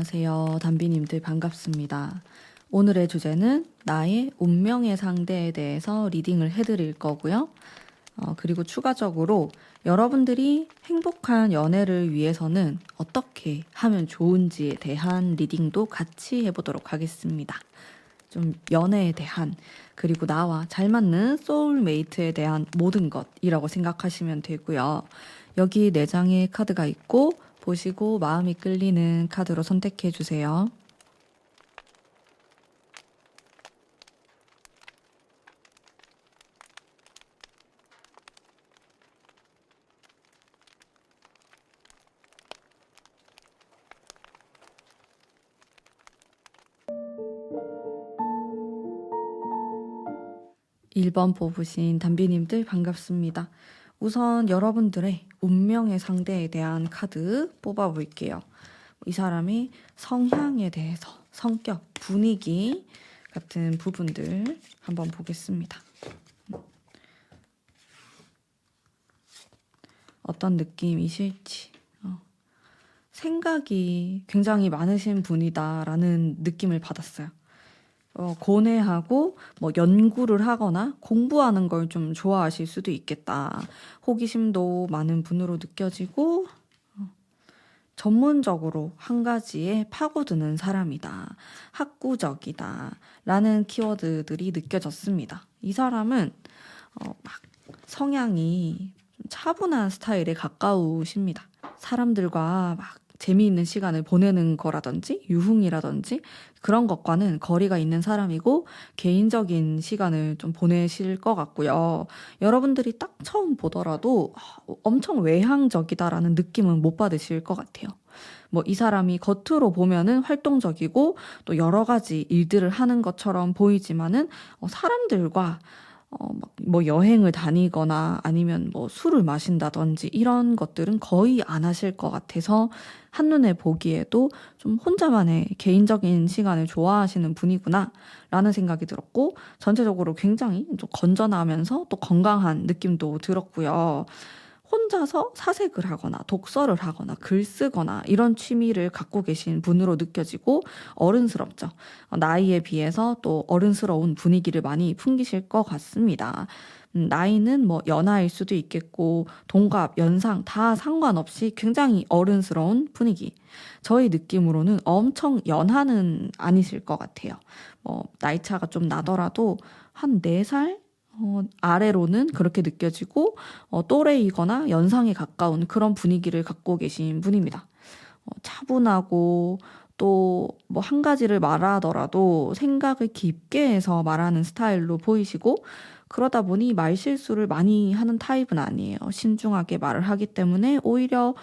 안녕하세요. 담비님들 반갑습니다. 오늘의 주제는 나의 운명의 상대에 대해서 리딩을 해드릴 거고요. 그리고 추가적으로 여러분들이 행복한 연애를 위해서는 어떻게 하면 좋은지에 대한 리딩도 같이 해보도록 하겠습니다. 좀 연애에 대한, 그리고 나와 잘 맞는 소울메이트에 대한 모든 것이라고 생각하시면 되고요. 여기 4장의 카드가 있고 보시고 마음이 끌리는 카드로 선택해 주세요. (1번) 뽑으신 담비님들 반갑습니다. 우선 여러분들의 운명의 상대에 대한 카드 뽑아볼게요. 이 사람의 성향에 대해서, 성격, 분위기 같은 부분들 한번 보겠습니다. 어떤 느낌이실지. 생각이 굉장히 많으신 분이다라는 느낌을 받았어요. 고뇌하고 연구를 하거나 공부하는 걸 좀 좋아하실 수도 있겠다. 호기심도 많은 분으로 느껴지고 전문적으로 한 가지에 파고드는 사람이다. 학구적이다. 라는 키워드들이 느껴졌습니다. 이 사람은 막 성향이 좀 차분한 스타일에 가까우십니다. 사람들과 막 재미있는 시간을 보내는 거라든지 유흥이라든지 그런 것과는 거리가 있는 사람이고 개인적인 시간을 좀 보내실 것 같고요. 여러분들이 딱 처음 보더라도 엄청 외향적이다라는 느낌은 못 받으실 것 같아요. 이 사람이 겉으로 보면은 활동적이고 또 여러 가지 일들을 하는 것처럼 보이지만은 사람들과 여행을 다니거나 아니면 술을 마신다든지 이런 것들은 거의 안 하실 것 같아서 한눈에 보기에도 좀 혼자만의 개인적인 시간을 좋아하시는 분이구나 라는 생각이 들었고, 전체적으로 굉장히 좀 건전하면서 또 건강한 느낌도 들었고요. 혼자서 사색을 하거나 독서를 하거나 글 쓰거나 이런 취미를 갖고 계신 분으로 느껴지고 어른스럽죠. 나이에 비해서 또 어른스러운 분위기를 많이 풍기실 것 같습니다. 나이는 연하일 수도 있겠고 동갑, 연상 다 상관없이 굉장히 어른스러운 분위기. 저희 느낌으로는 엄청 연하는 아니실 것 같아요. 나이 차가 좀 나더라도 한 4살? 아래로는 그렇게 느껴지고 또래이거나 연상에 가까운 그런 분위기를 갖고 계신 분입니다. 차분하고 또 한 가지를 말하더라도 생각을 깊게 해서 말하는 스타일로 보이시고, 그러다 보니 말실수를 많이 하는 타입은 아니에요. 신중하게 말을 하기 때문에 오히려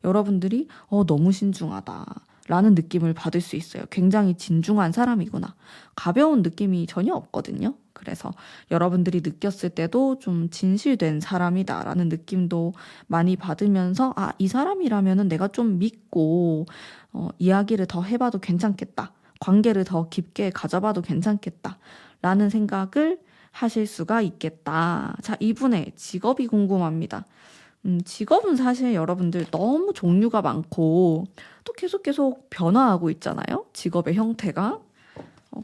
여러분들이 너무 신중하다 라는 느낌을 받을 수 있어요. 굉장히 진중한 사람이구나. 가벼운 느낌이 전혀 없거든요. 그래서 여러분들이 느꼈을 때도 좀 진실된 사람이다라는 느낌도 많이 받으면서 이 사람이라면은 내가 좀 믿고 이야기를 더 해봐도 괜찮겠다. 관계를 더 깊게 가져봐도 괜찮겠다. 라는 생각을 하실 수가 있겠다. 자, 이분의 직업이 궁금합니다. 직업은 사실 여러분들 너무 종류가 많고 또 계속 변화하고 있잖아요. 직업의 형태가.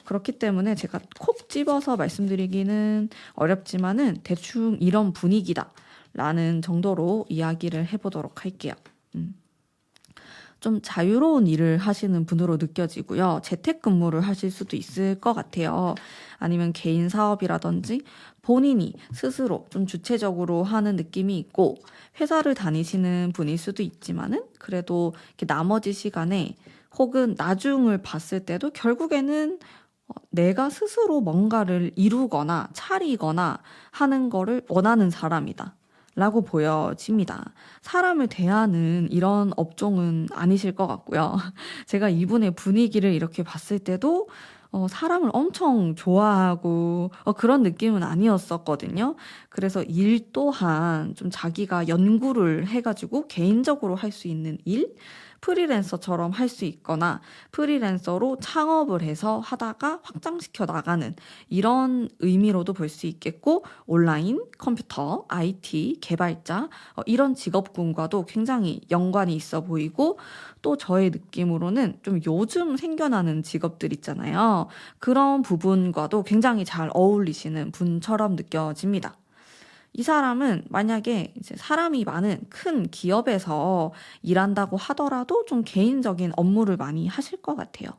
그렇기 때문에 제가 콕 집어서 말씀드리기는 어렵지만은 대충 이런 분위기다 라는 정도로 이야기를 해보도록 할게요. 좀 자유로운 일을 하시는 분으로 느껴지고요. 재택근무를 하실 수도 있을 것 같아요. 아니면 개인 사업이라든지 본인이 스스로 좀 주체적으로 하는 느낌이 있고, 회사를 다니시는 분일 수도 있지만은 그래도 이렇게 나머지 시간에 혹은 나중을 봤을 때도 결국에는 내가 스스로 뭔가를 이루거나 차리거나 하는 거를 원하는 사람이다 라고 보여집니다. 사람을 대하는 이런 업종은 아니실 것 같고요. 제가 이분의 분위기를 이렇게 봤을 때도 사람을 엄청 좋아하고 그런 느낌은 아니었었거든요. 그래서 일 또한 좀 자기가 연구를 해가지고 개인적으로 할 수 있는 일? 프리랜서처럼 할 수 있거나 프리랜서로 창업을 해서 하다가 확장시켜 나가는 이런 의미로도 볼 수 있겠고, 온라인, 컴퓨터, IT, 개발자 이런 직업군과도 굉장히 연관이 있어 보이고, 또 저의 느낌으로는 좀 요즘 생겨나는 직업들 있잖아요. 그런 부분과도 굉장히 잘 어울리시는 분처럼 느껴집니다. 이 사람은 만약에 이제 사람이 많은 큰 기업에서 일한다고 하더라도 좀 개인적인 업무를 많이 하실 것 같아요.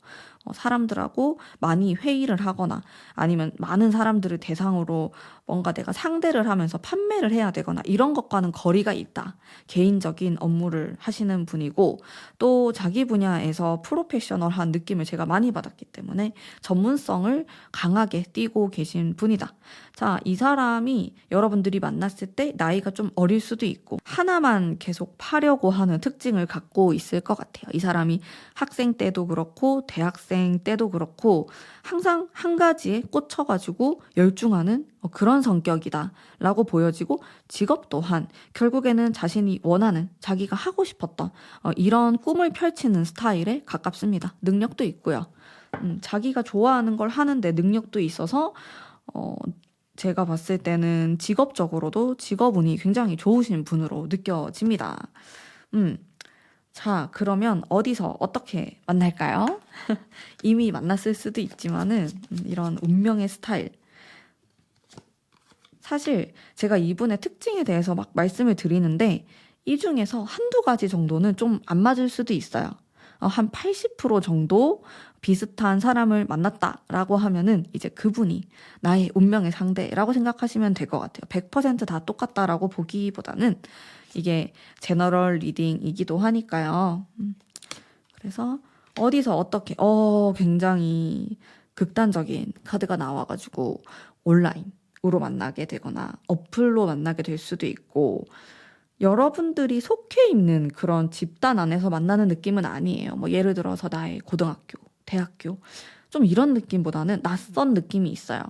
사람들하고 많이 회의를 하거나 아니면 많은 사람들을 대상으로 뭔가 내가 상대를 하면서 판매를 해야 되거나 이런 것과는 거리가 있다. 개인적인 업무를 하시는 분이고, 또 자기 분야에서 프로페셔널한 느낌을 제가 많이 받았기 때문에 전문성을 강하게 띠고 계신 분이다. 자, 이 사람이 여러분들이 만났을 때 나이가 좀 어릴 수도 있고 하나만 계속 파려고 하는 특징을 갖고 있을 것 같아요. 이 사람이 학생 때도 그렇고 대학생 때도 그렇고 항상 한 가지에 꽂혀가지고 열중하는 그런 성격이다 라고 보여지고, 직업 또한 결국에는 자신이 원하는, 자기가 하고 싶었던 이런 꿈을 펼치는 스타일에 가깝습니다. 능력도 있고요. 자기가 좋아하는 걸 하는데 능력도 있어서 제가 봤을 때는 직업적으로도 직업운이 굉장히 좋으신 분으로 느껴집니다. 자, 그러면 어디서 어떻게 만날까요? 이미 만났을 수도 있지만은 이런 운명의 스타일. 사실 제가 이분의 특징에 대해서 막 말씀을 드리는데 이 중에서 한두 가지 정도는 좀 안 맞을 수도 있어요. 한 80% 정도 비슷한 사람을 만났다라고 하면은 이제 그분이 나의 운명의 상대라고 생각하시면 될 것 같아요. 100%다 똑같다라고 보기보다는 이게 제너럴 리딩이기도 하니까요. 그래서 어디서 어떻게 굉장히 극단적인 카드가 나와가지고 온라인으로 만나게 되거나 어플로 만나게 될 수도 있고, 여러분들이 속해 있는 그런 집단 안에서 만나는 느낌은 아니에요. 뭐 예를 들어서 나의 고등학교, 대학교 좀 이런 느낌보다는 낯선 느낌이 있어요.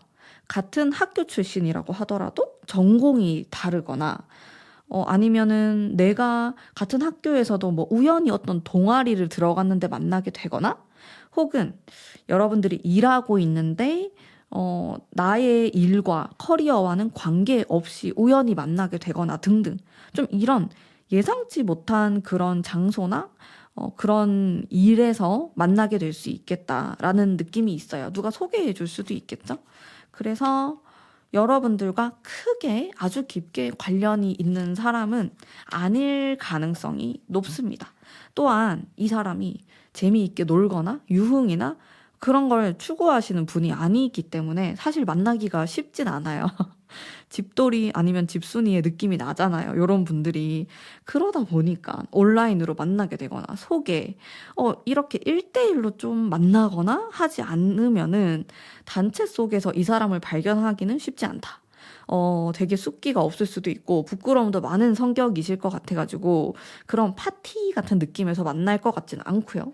같은 학교 출신이라고 하더라도 전공이 다르거나 아니면은 내가 같은 학교에서도 뭐 우연히 어떤 동아리를 들어갔는데 만나게 되거나, 혹은 여러분들이 일하고 있는데 나의 일과 커리어와는 관계없이 우연히 만나게 되거나 등등, 좀 이런 예상치 못한 그런 장소나 그런 일에서 만나게 될 수 있겠다라는 느낌이 있어요. 누가 소개해 줄 수도 있겠죠? 그래서 여러분들과 크게 아주 깊게 관련이 있는 사람은 아닐 가능성이 높습니다. 또한 이 사람이 재미있게 놀거나 유흥이나 그런 걸 추구하시는 분이 아니기 때문에 사실 만나기가 쉽진 않아요. 집돌이 아니면 집순이의 느낌이 나잖아요. 이런 분들이. 그러다 보니까 온라인으로 만나게 되거나 소개, 이렇게 1대1로 좀 만나거나 하지 않으면은 단체 속에서 이 사람을 발견하기는 쉽지 않다. 되게 숫기가 없을 수도 있고 부끄러움도 많은 성격이실 것 같아가지고 그런 파티 같은 느낌에서 만날 것 같지는 않고요.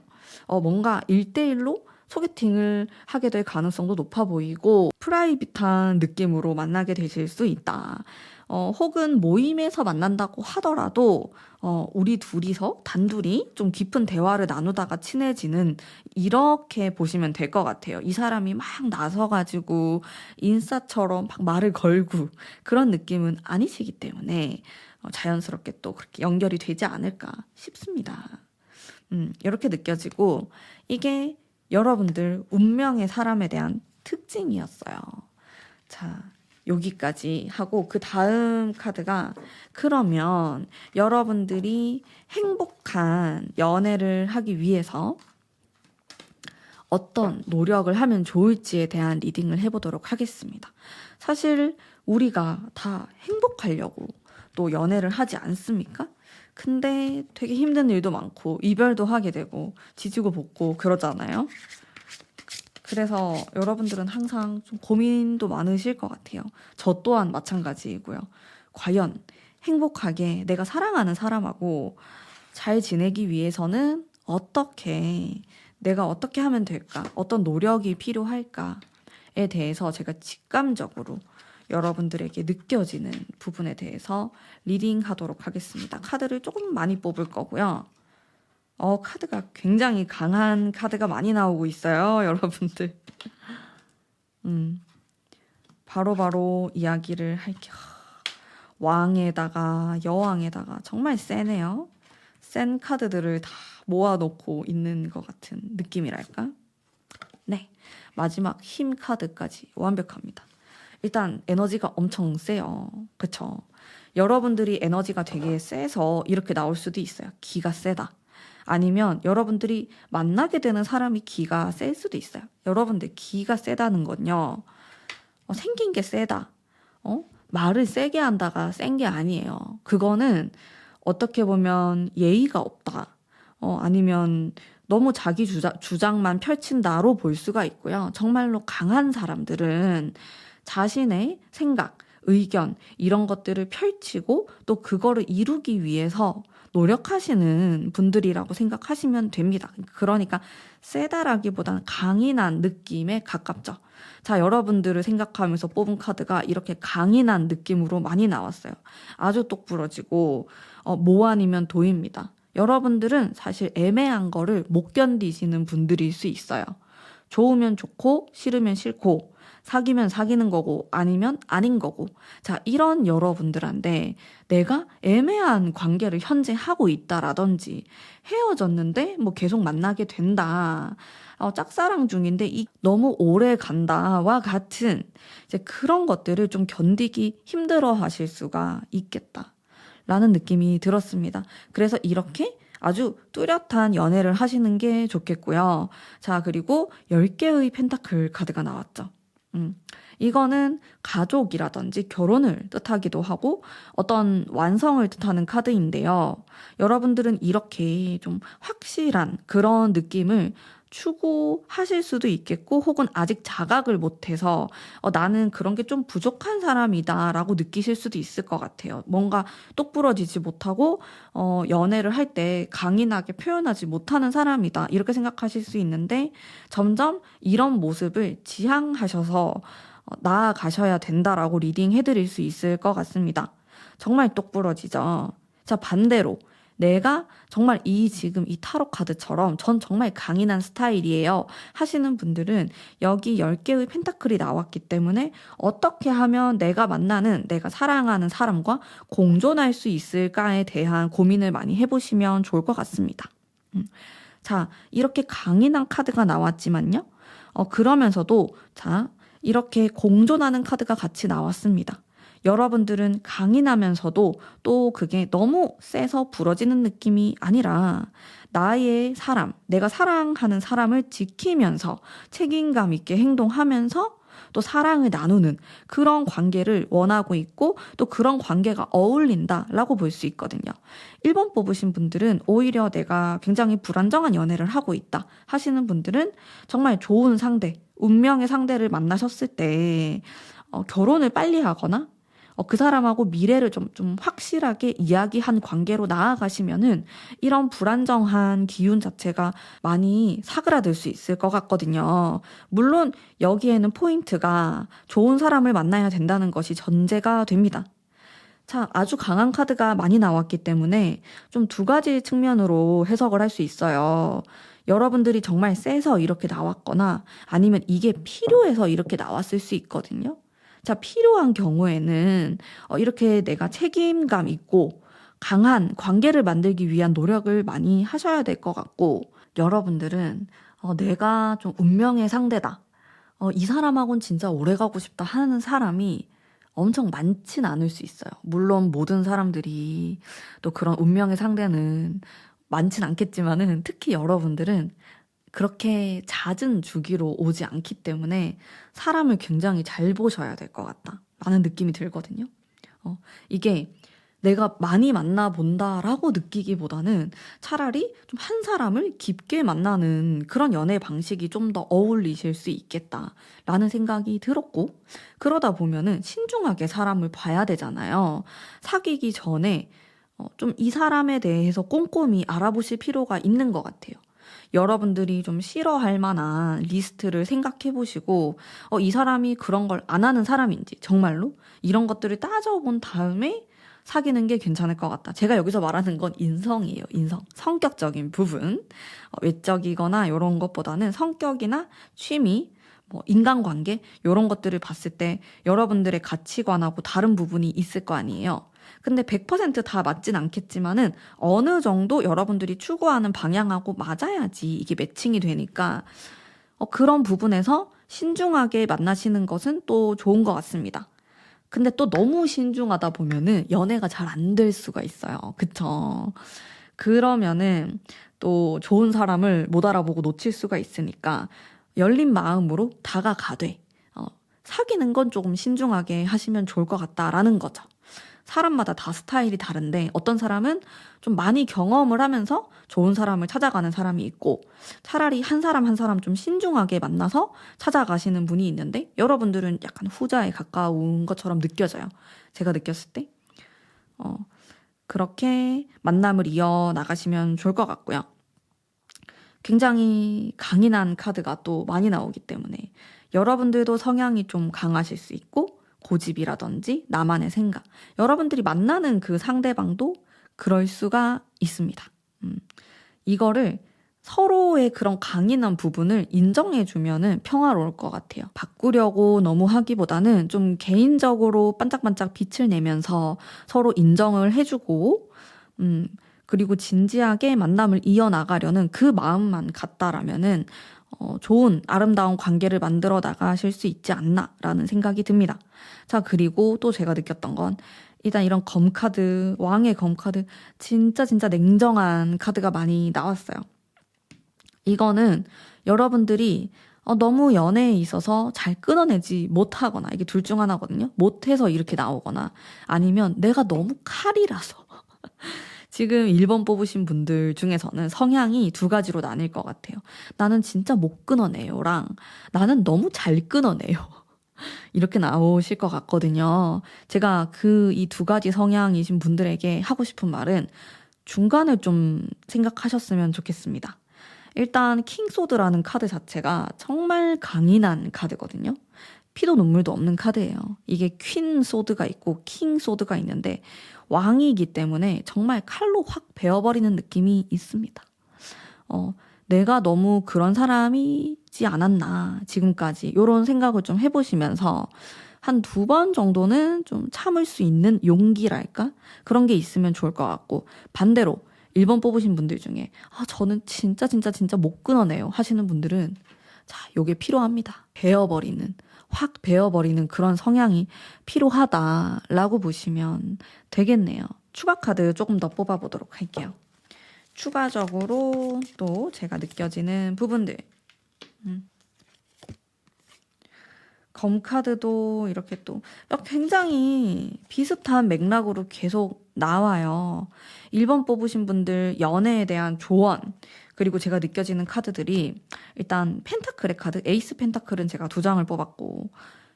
뭔가 1대1로 소개팅을 하게 될 가능성도 높아 보이고 프라이빗한 느낌으로 만나게 되실 수 있다. 혹은 모임에서 만난다고 하더라도 우리 둘이서 단둘이 좀 깊은 대화를 나누다가 친해지는, 이렇게 보시면 될 것 같아요. 이 사람이 막 나서가지고 인싸처럼 막 말을 걸고 그런 느낌은 아니시기 때문에 자연스럽게 또 그렇게 연결이 되지 않을까 싶습니다. 이렇게 느껴지고, 이게 여러분들 운명의 사람에 대한 특징이었어요. 자, 여기까지 하고 그 다음 카드가, 그러면 여러분들이 행복한 연애를 하기 위해서 어떤 노력을 하면 좋을지에 대한 리딩을 해보도록 하겠습니다. 사실 우리가 다 행복하려고 또 연애를 하지 않습니까? 근데 되게 힘든 일도 많고 이별도 하게 되고 지지고 볶고 그러잖아요. 그래서 여러분들은 항상 좀 고민도 많으실 것 같아요. 저 또한 마찬가지이고요. 과연 행복하게 내가 사랑하는 사람하고 잘 지내기 위해서는 내가 어떻게 하면 될까? 어떤 노력이 필요할까에 대해서 제가 직감적으로 여러분들에게 느껴지는 부분에 대해서 리딩하도록 하겠습니다. 카드를 조금 많이 뽑을 거고요. 카드가 굉장히 강한 카드가 많이 나오고 있어요, 여러분들. 바로바로 이야기를 할게요. 왕에다가 여왕에다가 정말 세네요. 센 카드들을 다 모아놓고 있는 것 같은 느낌이랄까? 네, 마지막 힘 카드까지 완벽합니다. 일단 에너지가 엄청 세요. 그쵸? 여러분들이 에너지가 되게 세서 이렇게 나올 수도 있어요. 기가 세다. 아니면 여러분들이 만나게 되는 사람이 기가 셀 수도 있어요. 여러분들 기가 세다는 건요. 생긴 게 세다. 말을 세게 한다가 센 게 아니에요. 그거는 어떻게 보면 예의가 없다. 아니면 너무 자기 주장만 펼친다로 볼 수가 있고요. 정말로 강한 사람들은 자신의 생각, 의견 이런 것들을 펼치고 또 그거를 이루기 위해서 노력하시는 분들이라고 생각하시면 됩니다. 그러니까 세다라기보다는 강인한 느낌에 가깝죠. 자, 여러분들을 생각하면서 뽑은 카드가 이렇게 강인한 느낌으로 많이 나왔어요. 아주 똑부러지고 모 아니면 도입니다. 여러분들은 사실 애매한 거를 못 견디시는 분들일 수 있어요. 좋으면 좋고 싫으면 싫고 사귀면 사귀는 거고 아니면 아닌 거고. 자, 이런 여러분들한테 내가 애매한 관계를 현재 하고 있다라든지 헤어졌는데 뭐 계속 만나게 된다. 짝사랑 중인데 너무 오래 간다와 같은 이제 그런 것들을 좀 견디기 힘들어 하실 수가 있겠다. 라는 느낌이 들었습니다. 그래서 이렇게 아주 뚜렷한 연애를 하시는 게 좋겠고요. 자, 그리고 10개의 펜타클 카드가 나왔죠. 이거는 가족이라든지 결혼을 뜻하기도 하고 어떤 완성을 뜻하는 카드인데요. 여러분들은 이렇게 좀 확실한 그런 느낌을 추구하실 수도 있겠고 혹은 아직 자각을 못해서 나는 그런 게 좀 부족한 사람이다 라고 느끼실 수도 있을 것 같아요. 뭔가 똑부러지지 못하고 연애를 할 때 강인하게 표현하지 못하는 사람이다 이렇게 생각하실 수 있는데 점점 이런 모습을 지향하셔서 나아가셔야 된다라고 리딩 해드릴 수 있을 것 같습니다. 정말 똑부러지죠. 자, 반대로 내가 정말 지금 이 타로 카드처럼 전 정말 강인한 스타일이에요 하시는 분들은 여기 10개의 펜타클이 나왔기 때문에 어떻게 하면 내가 만나는 내가 사랑하는 사람과 공존할 수 있을까에 대한 고민을 많이 해보시면 좋을 것 같습니다. 자, 이렇게 강인한 카드가 나왔지만요. 그러면서도 자, 이렇게 공존하는 카드가 같이 나왔습니다. 여러분들은 강인하면서도 또 그게 너무 세서 부러지는 느낌이 아니라 나의 사람, 내가 사랑하는 사람을 지키면서 책임감 있게 행동하면서 또 사랑을 나누는 그런 관계를 원하고 있고 또 그런 관계가 어울린다라고 볼 수 있거든요. 1번 뽑으신 분들은 오히려 내가 굉장히 불안정한 연애를 하고 있다 하시는 분들은 정말 좋은 상대, 운명의 상대를 만나셨을 때 결혼을 빨리 하거나 그 사람하고 미래를 좀 확실하게 이야기한 관계로 나아가시면은 이런 불안정한 기운 자체가 많이 사그라들 수 있을 것 같거든요. 물론 여기에는 포인트가 좋은 사람을 만나야 된다는 것이 전제가 됩니다. 자, 아주 강한 카드가 많이 나왔기 때문에 좀 두 가지 측면으로 해석을 할 수 있어요. 여러분들이 정말 세서 이렇게 나왔거나 아니면 이게 필요해서 이렇게 나왔을 수 있거든요. 자, 필요한 경우에는 이렇게 내가 책임감 있고 강한 관계를 만들기 위한 노력을 많이 하셔야 될 것 같고 여러분들은 내가 좀 운명의 상대다. 이 사람하고는 진짜 오래 가고 싶다 하는 사람이 엄청 많진 않을 수 있어요. 물론 모든 사람들이 또 그런 운명의 상대는 많진 않겠지만은 특히 여러분들은 그렇게 잦은 주기로 오지 않기 때문에 사람을 굉장히 잘 보셔야 될 것 같다 라는 느낌이 들거든요. 이게 내가 많이 만나본다라고 느끼기보다는 차라리 좀 한 사람을 깊게 만나는 그런 연애 방식이 좀 더 어울리실 수 있겠다라는 생각이 들었고 그러다 보면은 신중하게 사람을 봐야 되잖아요. 사귀기 전에 좀 이 사람에 대해서 꼼꼼히 알아보실 필요가 있는 것 같아요. 여러분들이 좀 싫어할 만한 리스트를 생각해 보시고 이 사람이 그런 걸 안 하는 사람인지 정말로 이런 것들을 따져본 다음에 사귀는 게 괜찮을 것 같다. 제가 여기서 말하는 건 인성이에요. 인성. 성격적인 부분. 외적이거나 이런 것보다는 성격이나 취미, 뭐 인간관계 이런 것들을 봤을 때 여러분들의 가치관하고 다른 부분이 있을 거 아니에요. 근데 100%다 맞진 않겠지만은 어느 정도 여러분들이 추구하는 방향하고 맞아야지 이게 매칭이 되니까 그런 부분에서 신중하게 만나시는 것은 또 좋은 것 같습니다. 근데 또 너무 신중하다 보면은 연애가 잘 안 될 수가 있어요. 그쵸? 그러면은 또 좋은 사람을 못 알아보고 놓칠 수가 있으니까 열린 마음으로 다가가되 사귀는 건 조금 신중하게 하시면 좋을 것 같다라는 거죠. 사람마다 다 스타일이 다른데 어떤 사람은 좀 많이 경험을 하면서 좋은 사람을 찾아가는 사람이 있고 차라리 한 사람 한 사람 좀 신중하게 만나서 찾아가시는 분이 있는데 여러분들은 약간 후자에 가까운 것처럼 느껴져요. 제가 느꼈을 때. 그렇게 만남을 이어나가시면 좋을 것 같고요. 굉장히 강인한 카드가 또 많이 나오기 때문에 여러분들도 성향이 좀 강하실 수 있고 고집이라든지 나만의 생각 여러분들이 만나는 그 상대방도 그럴 수가 있습니다. 이거를 서로의 그런 강인한 부분을 인정해주면은 평화로울 것 같아요. 바꾸려고 너무 하기보다는 좀 개인적으로 반짝반짝 빛을 내면서 서로 인정을 해주고 그리고 진지하게 만남을 이어나가려는 그 마음만 같다라면은 좋은 아름다운 관계를 만들어 나가실 수 있지 않나라는 생각이 듭니다. 자, 그리고 또 제가 느꼈던 건 일단 이런 검카드, 왕의 검카드 진짜 냉정한 카드가 많이 나왔어요. 이거는 여러분들이 너무 연애에 있어서 잘 끊어내지 못하거나 이게 둘 중 하나거든요. 못해서 이렇게 나오거나 아니면 내가 너무 칼이라서 지금 1번 뽑으신 분들 중에서는 성향이 두 가지로 나뉠 것 같아요. 나는 진짜 못 끊어내요랑 나는 너무 잘 끊어내요. 이렇게 나오실 것 같거든요. 제가 이 두 가지 성향이신 분들에게 하고 싶은 말은 중간을 좀 생각하셨으면 좋겠습니다. 일단 킹소드라는 카드 자체가 정말 강인한 카드거든요. 피도 눈물도 없는 카드예요. 이게 퀸 소드가 있고 킹 소드가 있는데 왕이기 때문에 정말 칼로 확 베어버리는 느낌이 있습니다. 내가 너무 그런 사람이지 않았나 지금까지 이런 생각을 좀 해보시면서 한 2번 정도는 좀 참을 수 있는 용기랄까? 그런 게 있으면 좋을 것 같고 반대로 1번 뽑으신 분들 중에 저는 진짜 못 끊어내요 하시는 분들은 자, 요게 필요합니다. 확 베어버리는 그런 성향이 필요하다라고 보시면 되겠네요. 추가 카드 조금 더 뽑아보도록 할게요. 추가적으로 또 제가 느껴지는 부분들. 검카드도 이렇게 또 굉장히 비슷한 맥락으로 계속 나와요. 1번 뽑으신 분들 연애에 대한 조언 그리고 제가 느껴지는 카드들이 일단 펜타클의 카드 에이스 펜타클은 제가 2장을 뽑았고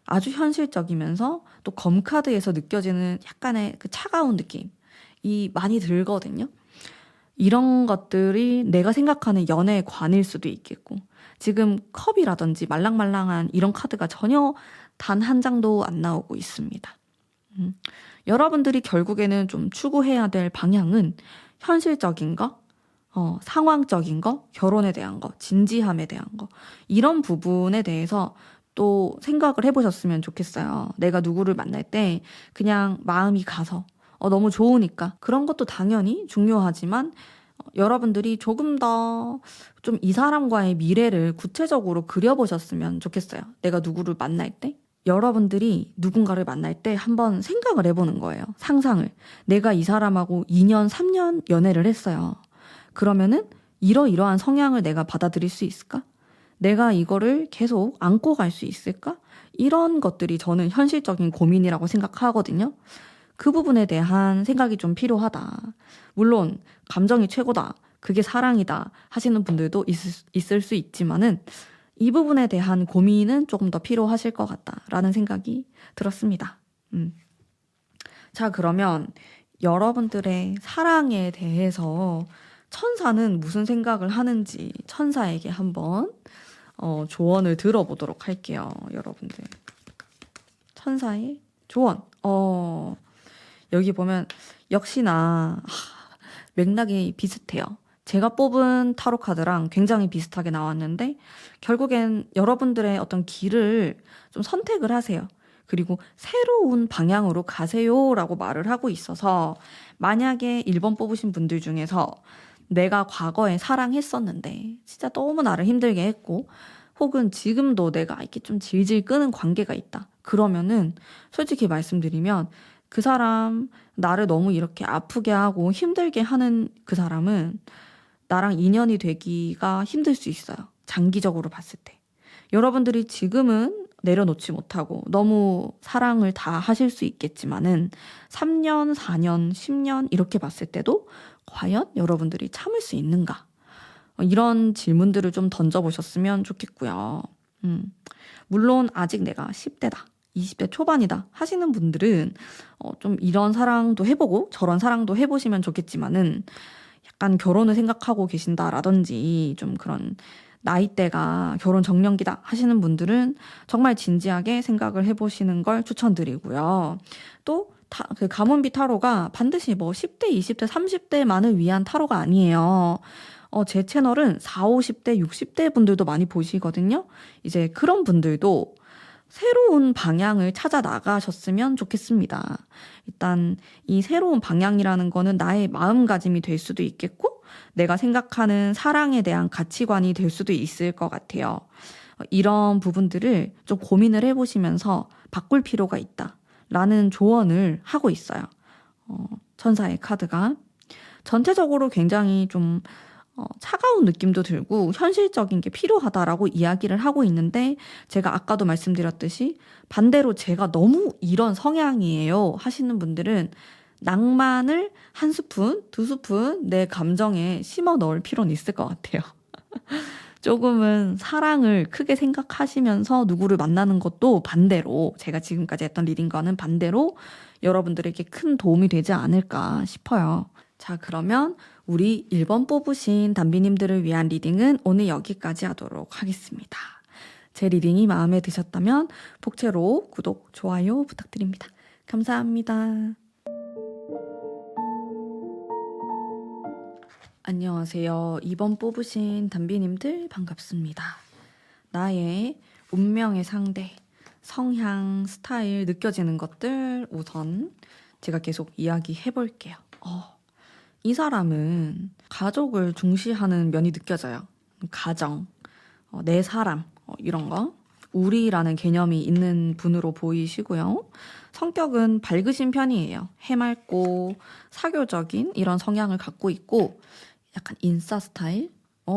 아주 현실적이면서 또 검카드에서 느껴지는 약간의 그 차가운 느낌이 많이 들거든요. 이런 것들이 내가 생각하는 연애의 관일 수도 있겠고 지금 컵이라든지 말랑말랑한 이런 카드가 전혀 단 한 장도 안 나오고 있습니다. 여러분들이 결국에는 좀 추구해야 될 방향은 현실적인 거, 상황적인 거, 결혼에 대한 거, 진지함에 대한 거 이런 부분에 대해서 또 생각을 해보셨으면 좋겠어요. 내가 누구를 만날 때 그냥 마음이 가서 너무 좋으니까 그런 것도 당연히 중요하지만 여러분들이 조금 더 좀 이 사람과의 미래를 구체적으로 그려보셨으면 좋겠어요. 내가 누구를 만날 때 여러분들이 누군가를 만날 때 한번 생각을 해보는 거예요. 상상을. 내가 이 사람하고 2년, 3년 연애를 했어요. 그러면은 이러이러한 성향을 내가 받아들일 수 있을까? 내가 이거를 계속 안고 갈 수 있을까? 이런 것들이 저는 현실적인 고민이라고 생각하거든요. 그 부분에 대한 생각이 좀 필요하다. 물론 감정이 최고다. 그게 사랑이다 하시는 분들도 있을 수 있지만은 이 부분에 대한 고민은 조금 더 필요하실 것 같다라는 생각이 들었습니다. 자, 그러면 여러분들의 사랑에 대해서 천사는 무슨 생각을 하는지 천사에게 한번 조언을 들어보도록 할게요. 여러분들. 천사의 조언. 여기 보면 역시나 맥락이 비슷해요. 제가 뽑은 타로 카드랑 굉장히 비슷하게 나왔는데 결국엔 여러분들의 어떤 길을 좀 선택을 하세요. 그리고 새로운 방향으로 가세요라고 말을 하고 있어서 만약에 1번 뽑으신 분들 중에서 내가 과거에 사랑했었는데 진짜 너무 나를 힘들게 했고 혹은 지금도 내가 이렇게 좀 질질 끄는 관계가 있다. 그러면은 솔직히 말씀드리면 그 사람 나를 너무 이렇게 아프게 하고 힘들게 하는 그 사람은 나랑 인연이 되기가 힘들 수 있어요. 장기적으로 봤을 때. 여러분들이 지금은 내려놓지 못하고 너무 사랑을 다 하실 수 있겠지만은 3년, 4년, 10년 이렇게 봤을 때도 과연 여러분들이 참을 수 있는가? 이런 질문들을 좀 던져보셨으면 좋겠고요. 물론 아직 내가 10대다. 20대 초반이다 하시는 분들은 좀 이런 사랑도 해보고 저런 사랑도 해보시면 좋겠지만은 약간 결혼을 생각하고 계신다라든지 좀 그런 나이대가 결혼 정년기다 하시는 분들은 정말 진지하게 생각을 해보시는 걸 추천드리고요. 또 그 가문비 타로가 반드시 뭐 10대, 20대, 30대만을 위한 타로가 아니에요. 제 채널은 4, 50대, 60대 분들도 많이 보시거든요. 이제 그런 분들도 새로운 방향을 찾아 나가셨으면 좋겠습니다. 일단 이 새로운 방향이라는 거는 나의 마음가짐이 될 수도 있겠고 내가 생각하는 사랑에 대한 가치관이 될 수도 있을 것 같아요. 이런 부분들을 좀 고민을 해보시면서 바꿀 필요가 있다라는 조언을 하고 있어요. 천사의 카드가 전체적으로 굉장히 좀 차가운 느낌도 들고 현실적인 게 필요하다라고 이야기를 하고 있는데 제가 아까도 말씀드렸듯이 반대로 제가 너무 이런 성향이에요 하시는 분들은 낭만을 한 스푼, 두 스푼 내 감정에 심어 넣을 필요는 있을 것 같아요. 조금은 사랑을 크게 생각하시면서 누구를 만나는 것도 반대로 제가 지금까지 했던 리딩과는 반대로 여러분들에게 큰 도움이 되지 않을까 싶어요. 자, 그러면 우리 1번 뽑으신 담비님들을 위한 리딩은 오늘 여기까지 하도록 하겠습니다. 제 리딩이 마음에 드셨다면 복채로 구독, 좋아요 부탁드립니다. 감사합니다. 안녕하세요. 2번 뽑으신 담비님들 반갑습니다. 나의 운명의 상대, 성향, 스타일 느껴지는 것들 우선 제가 계속 이야기해 볼게요. 이 사람은 가족을 중시하는 면이 느껴져요. 가정, 내 사람, 이런 거. 우리라는 개념이 있는 분으로 보이시고요. 성격은 밝으신 편이에요. 해맑고 사교적인 이런 성향을 갖고 있고 약간 인싸 스타일?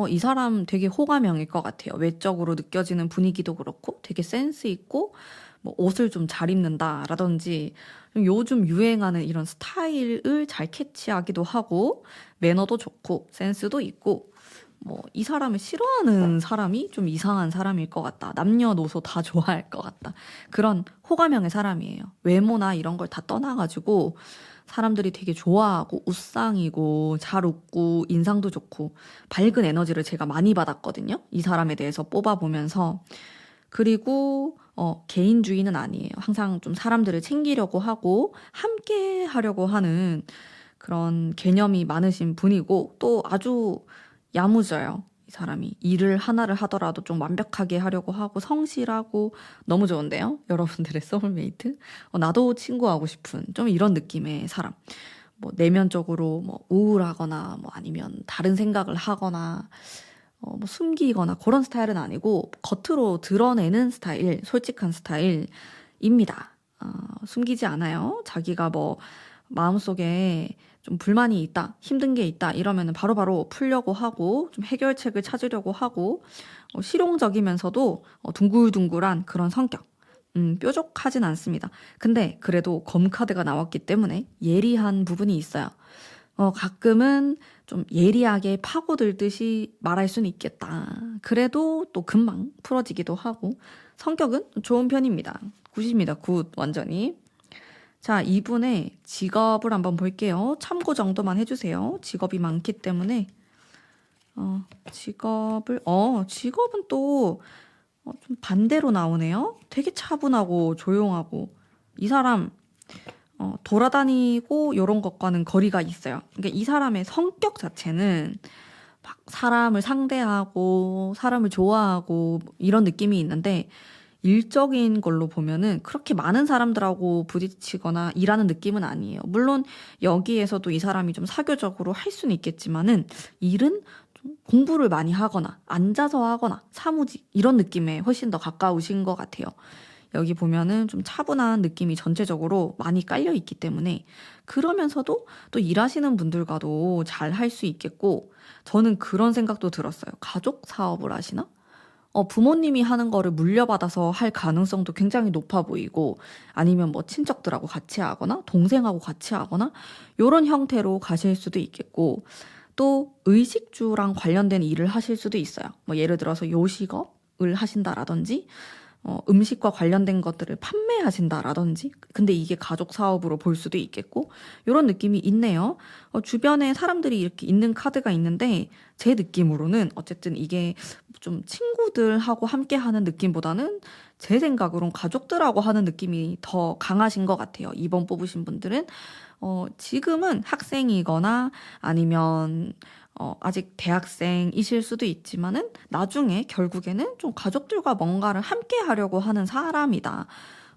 이 사람 되게 호감형일 것 같아요. 외적으로 느껴지는 분위기도 그렇고 되게 센스 있고 뭐 옷을 좀 잘 입는다라든지 요즘 유행하는 이런 스타일을 잘 캐치하기도 하고 매너도 좋고 센스도 있고 뭐 이 사람을 싫어하는 사람이 좀 이상한 사람일 것 같다. 남녀노소 다 좋아할 것 같다. 그런 호감형의 사람이에요. 외모나 이런 걸 다 떠나가지고 사람들이 되게 좋아하고 웃상이고 잘 웃고 인상도 좋고 밝은 에너지를 제가 많이 받았거든요. 이 사람에 대해서 뽑아보면서. 그리고 개인주의는 아니에요. 항상 좀 사람들을 챙기려고 하고 함께 하려고 하는 그런 개념이 많으신 분이고 또 아주 야무져요. 이 사람이 일을 하나를 하더라도 좀 완벽하게 하려고 하고 성실하고 너무 좋은데요. 여러분들의 소울메이트. 나도 친구하고 싶은 좀 이런 느낌의 사람. 뭐 내면적으로 뭐 우울하거나 뭐 아니면 다른 생각을 하거나 뭐 숨기거나 그런 스타일은 아니고 겉으로 드러내는 스타일, 솔직한 스타일입니다. 숨기지 않아요. 자기가 뭐 마음속에 좀 불만이 있다, 힘든 게 있다 이러면 바로바로 풀려고 하고 좀 해결책을 찾으려고 하고 실용적이면서도 둥글둥글한 그런 성격. 뾰족하진 않습니다. 근데 그래도 검카드가 나왔기 때문에 예리한 부분이 있어요. 가끔은 좀 예리하게 파고들듯이 말할 수는 있겠다. 그래도 또 금방 풀어지기도 하고 성격은 좋은 편입니다. 굿입니다. 굿 완전히. 자, 이분의 직업을 한번 볼게요. 참고 정도만 해주세요. 직업이 많기 때문에 직업은 또 좀 반대로 나오네요. 되게 차분하고 조용하고 이 사람 돌아다니고 이런 것과는 거리가 있어요. 그러니까 이 사람의 성격 자체는 막 사람을 상대하고 사람을 좋아하고 이런 느낌이 있는데 일적인 걸로 보면은 그렇게 많은 사람들하고 부딪히거나 일하는 느낌은 아니에요. 물론 여기에서도 이 사람이 좀 사교적으로 할 수는 있겠지만은 일은 좀 공부를 많이 하거나 앉아서 하거나 사무직 이런 느낌에 훨씬 더 가까우신 것 같아요. 여기 보면은 좀 차분한 느낌이 전체적으로 많이 깔려 있기 때문에 그러면서도 또 일하시는 분들과도 잘 할 수 있겠고 저는 그런 생각도 들었어요. 가족 사업을 하시나? 부모님이 하는 거를 물려받아서 할 가능성도 굉장히 높아 보이고 아니면 뭐 친척들하고 같이 하거나 동생하고 같이 하거나 요런 형태로 가실 수도 있겠고 또 의식주랑 관련된 일을 하실 수도 있어요. 뭐 예를 들어서 요식업을 하신다라든지 음식과 관련된 것들을 판매하신다라든지 근데 이게 가족 사업으로 볼 수도 있겠고 이런 느낌이 있네요. 주변에 사람들이 이렇게 있는 카드가 있는데 제 느낌으로는 어쨌든 이게 좀 친구들하고 함께 하는 느낌보다는 제 생각으론 가족들하고 하는 느낌이 더 강하신 것 같아요. 2번 뽑으신 분들은 지금은 학생이거나 아니면 아직 대학생이실 수도 있지만은 나중에 결국에는 좀 가족들과 뭔가를 함께 하려고 하는 사람이다.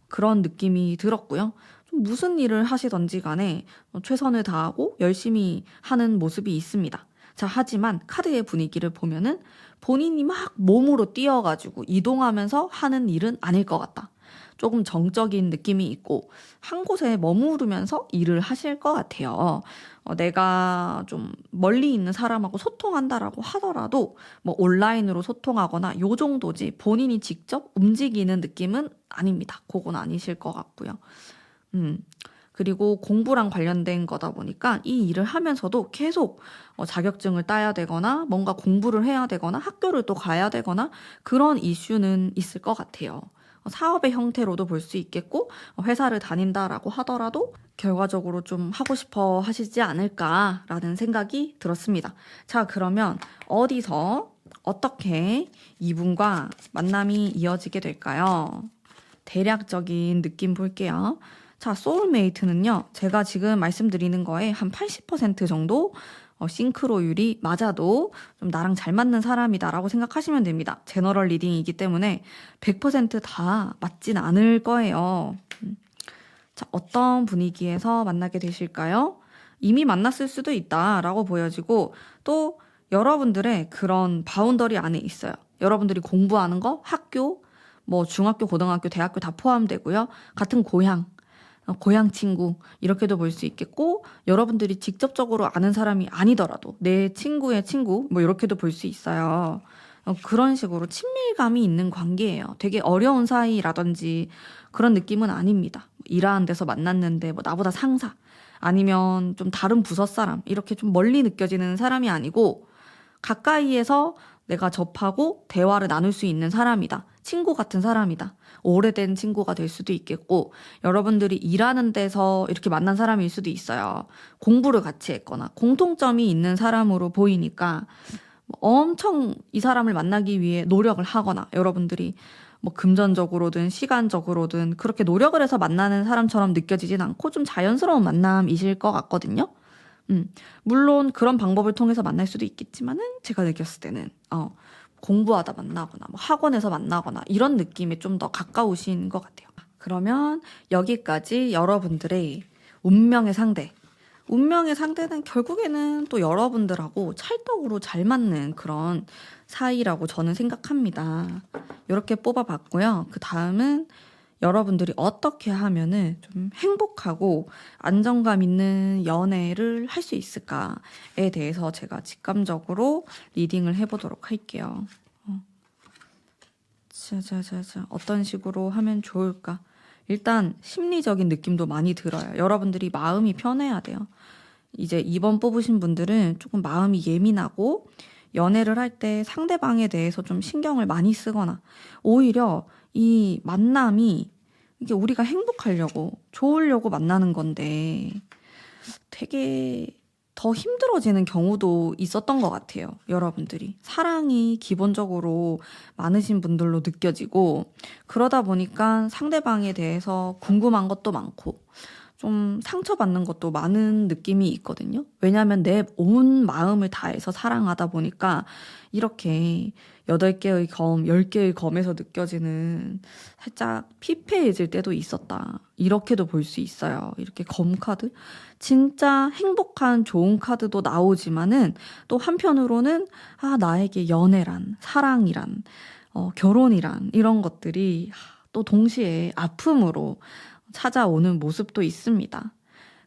그런 느낌이 들었고요. 좀 무슨 일을 하시던지 간에 최선을 다하고 열심히 하는 모습이 있습니다. 자, 하지만 카드의 분위기를 보면은 본인이 막 몸으로 뛰어가지고 이동하면서 하는 일은 아닐 것 같다. 조금 정적인 느낌이 있고 한 곳에 머무르면서 일을 하실 것 같아요. 내가 좀 멀리 있는 사람하고 소통한다라고 하더라도 뭐 온라인으로 소통하거나 요 정도지 본인이 직접 움직이는 느낌은 아닙니다. 그건 아니실 것 같고요. 그리고 공부랑 관련된 거다 보니까 이 일을 하면서도 계속 자격증을 따야 되거나 뭔가 공부를 해야 되거나 학교를 또 가야 되거나 그런 이슈는 있을 것 같아요. 사업의 형태로도 볼 수 있겠고 회사를 다닌다라고 하더라도 결과적으로 좀 하고 싶어 하시지 않을까라는 생각이 들었습니다. 자, 그러면 어디서 어떻게 이분과 만남이 이어지게 될까요? 대략적인 느낌 볼게요. 자, 소울메이트는요, 제가 지금 말씀드리는 거에 한 80% 정도 싱크로율이 맞아도 좀 나랑 잘 맞는 사람이다라고 생각하시면 됩니다. 제너럴 리딩이기 때문에 100%다 맞진 않을 거예요. 자, 어떤 분위기에서 만나게 되실까요? 이미 만났을 수도 있다라고 보여지고 또 여러분들의 그런 바운더리 안에 있어요. 여러분들이 공부하는 거, 학교, 뭐 중학교, 고등학교, 대학교 다 포함되고요. 같은 고향 친구 이렇게도 볼 수 있겠고 여러분들이 직접적으로 아는 사람이 아니더라도 내 친구의 친구 뭐 이렇게도 볼 수 있어요. 그런 식으로 친밀감이 있는 관계예요. 되게 어려운 사이라든지 그런 느낌은 아닙니다. 일하는 데서 만났는데 뭐 나보다 상사 아니면 좀 다른 부서 사람 이렇게 좀 멀리 느껴지는 사람이 아니고 가까이에서 내가 접하고 대화를 나눌 수 있는 사람이다. 친구 같은 사람이다. 오래된 친구가 될 수도 있겠고 여러분들이 일하는 데서 이렇게 만난 사람일 수도 있어요. 공부를 같이 했거나 공통점이 있는 사람으로 보이니까 엄청 이 사람을 만나기 위해 노력을 하거나 여러분들이 뭐 금전적으로든 시간적으로든 그렇게 노력을 해서 만나는 사람처럼 느껴지진 않고 좀 자연스러운 만남이실 것 같거든요. 물론 그런 방법을 통해서 만날 수도 있겠지만은 제가 느꼈을 때는 공부하다 만나거나 뭐 학원에서 만나거나 이런 느낌에 좀 더 가까우신 것 같아요. 그러면 여기까지 여러분들의 운명의 상대. 운명의 상대는 결국에는 또 여러분들하고 찰떡으로 잘 맞는 그런 사이라고 저는 생각합니다. 이렇게 뽑아봤고요. 그 다음은 여러분들이 어떻게 하면은 좀 행복하고 안정감 있는 연애를 할 수 있을까에 대해서 제가 직감적으로 리딩을 해보도록 할게요. 자자자자 어떤 식으로 하면 좋을까? 일단 심리적인 느낌도 많이 들어요. 여러분들이 마음이 편해야 돼요. 이제 2번 뽑으신 분들은 조금 마음이 예민하고 연애를 할 때 상대방에 대해서 좀 신경을 많이 쓰거나 오히려 이 만남이 이게 우리가 행복하려고 좋으려고 만나는 건데 되게 더 힘들어지는 경우도 있었던 것 같아요. 여러분들이 사랑이 기본적으로 많으신 분들로 느껴지고 그러다 보니까 상대방에 대해서 궁금한 것도 많고 좀 상처받는 것도 많은 느낌이 있거든요. 왜냐하면 내 온 마음을 다해서 사랑하다 보니까 이렇게 8개의 검, 10개의 검에서 느껴지는 살짝 피폐해질 때도 있었다. 이렇게도 볼 수 있어요. 이렇게 검 카드. 진짜 행복한 좋은 카드도 나오지만은 또 한편으로는 나에게 연애란, 사랑이란, 결혼이란 이런 것들이 또 동시에 아픔으로 찾아오는 모습도 있습니다.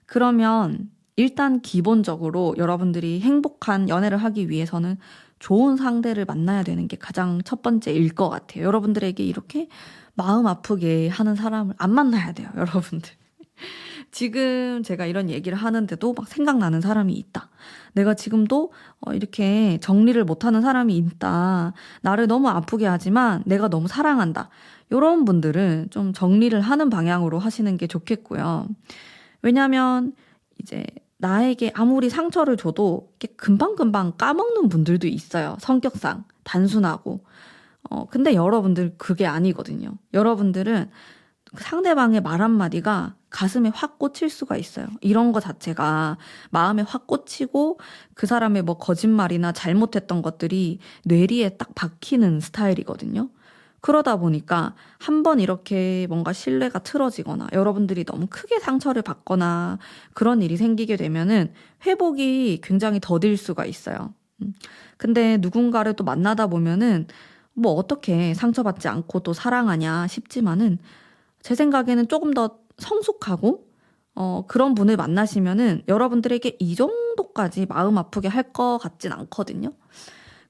그러면 일단 기본적으로 여러분들이 행복한 연애를 하기 위해서는 좋은 상대를 만나야 되는 게 가장 첫 번째일 것 같아요. 여러분들에게 이렇게 마음 아프게 하는 사람을 안 만나야 돼요, 여러분들. 지금 제가 이런 얘기를 하는데도 막 생각나는 사람이 있다. 내가 지금도 이렇게 정리를 못하는 사람이 있다. 나를 너무 아프게 하지만 내가 너무 사랑한다. 이런 분들은 좀 정리를 하는 방향으로 하시는 게 좋겠고요. 왜냐하면 이제 나에게 아무리 상처를 줘도 이렇게 금방금방 까먹는 분들도 있어요. 성격상 단순하고. 근데 여러분들 그게 아니거든요. 여러분들은 상대방의 말 한마디가 가슴에 확 꽂힐 수가 있어요. 이런 거 자체가 마음에 확 꽂히고 그 사람의 뭐 거짓말이나 잘못했던 것들이 뇌리에 딱 박히는 스타일이거든요. 그러다 보니까 한번 이렇게 뭔가 신뢰가 틀어지거나 여러분들이 너무 크게 상처를 받거나 그런 일이 생기게 되면은 회복이 굉장히 더딜 수가 있어요. 근데 누군가를 또 만나다 보면은 뭐 어떻게 상처받지 않고 또 사랑하냐 싶지만은 제 생각에는 조금 더 성숙하고 그런 분을 만나시면은 여러분들에게 이 정도까지 마음 아프게 할 것 같진 않거든요.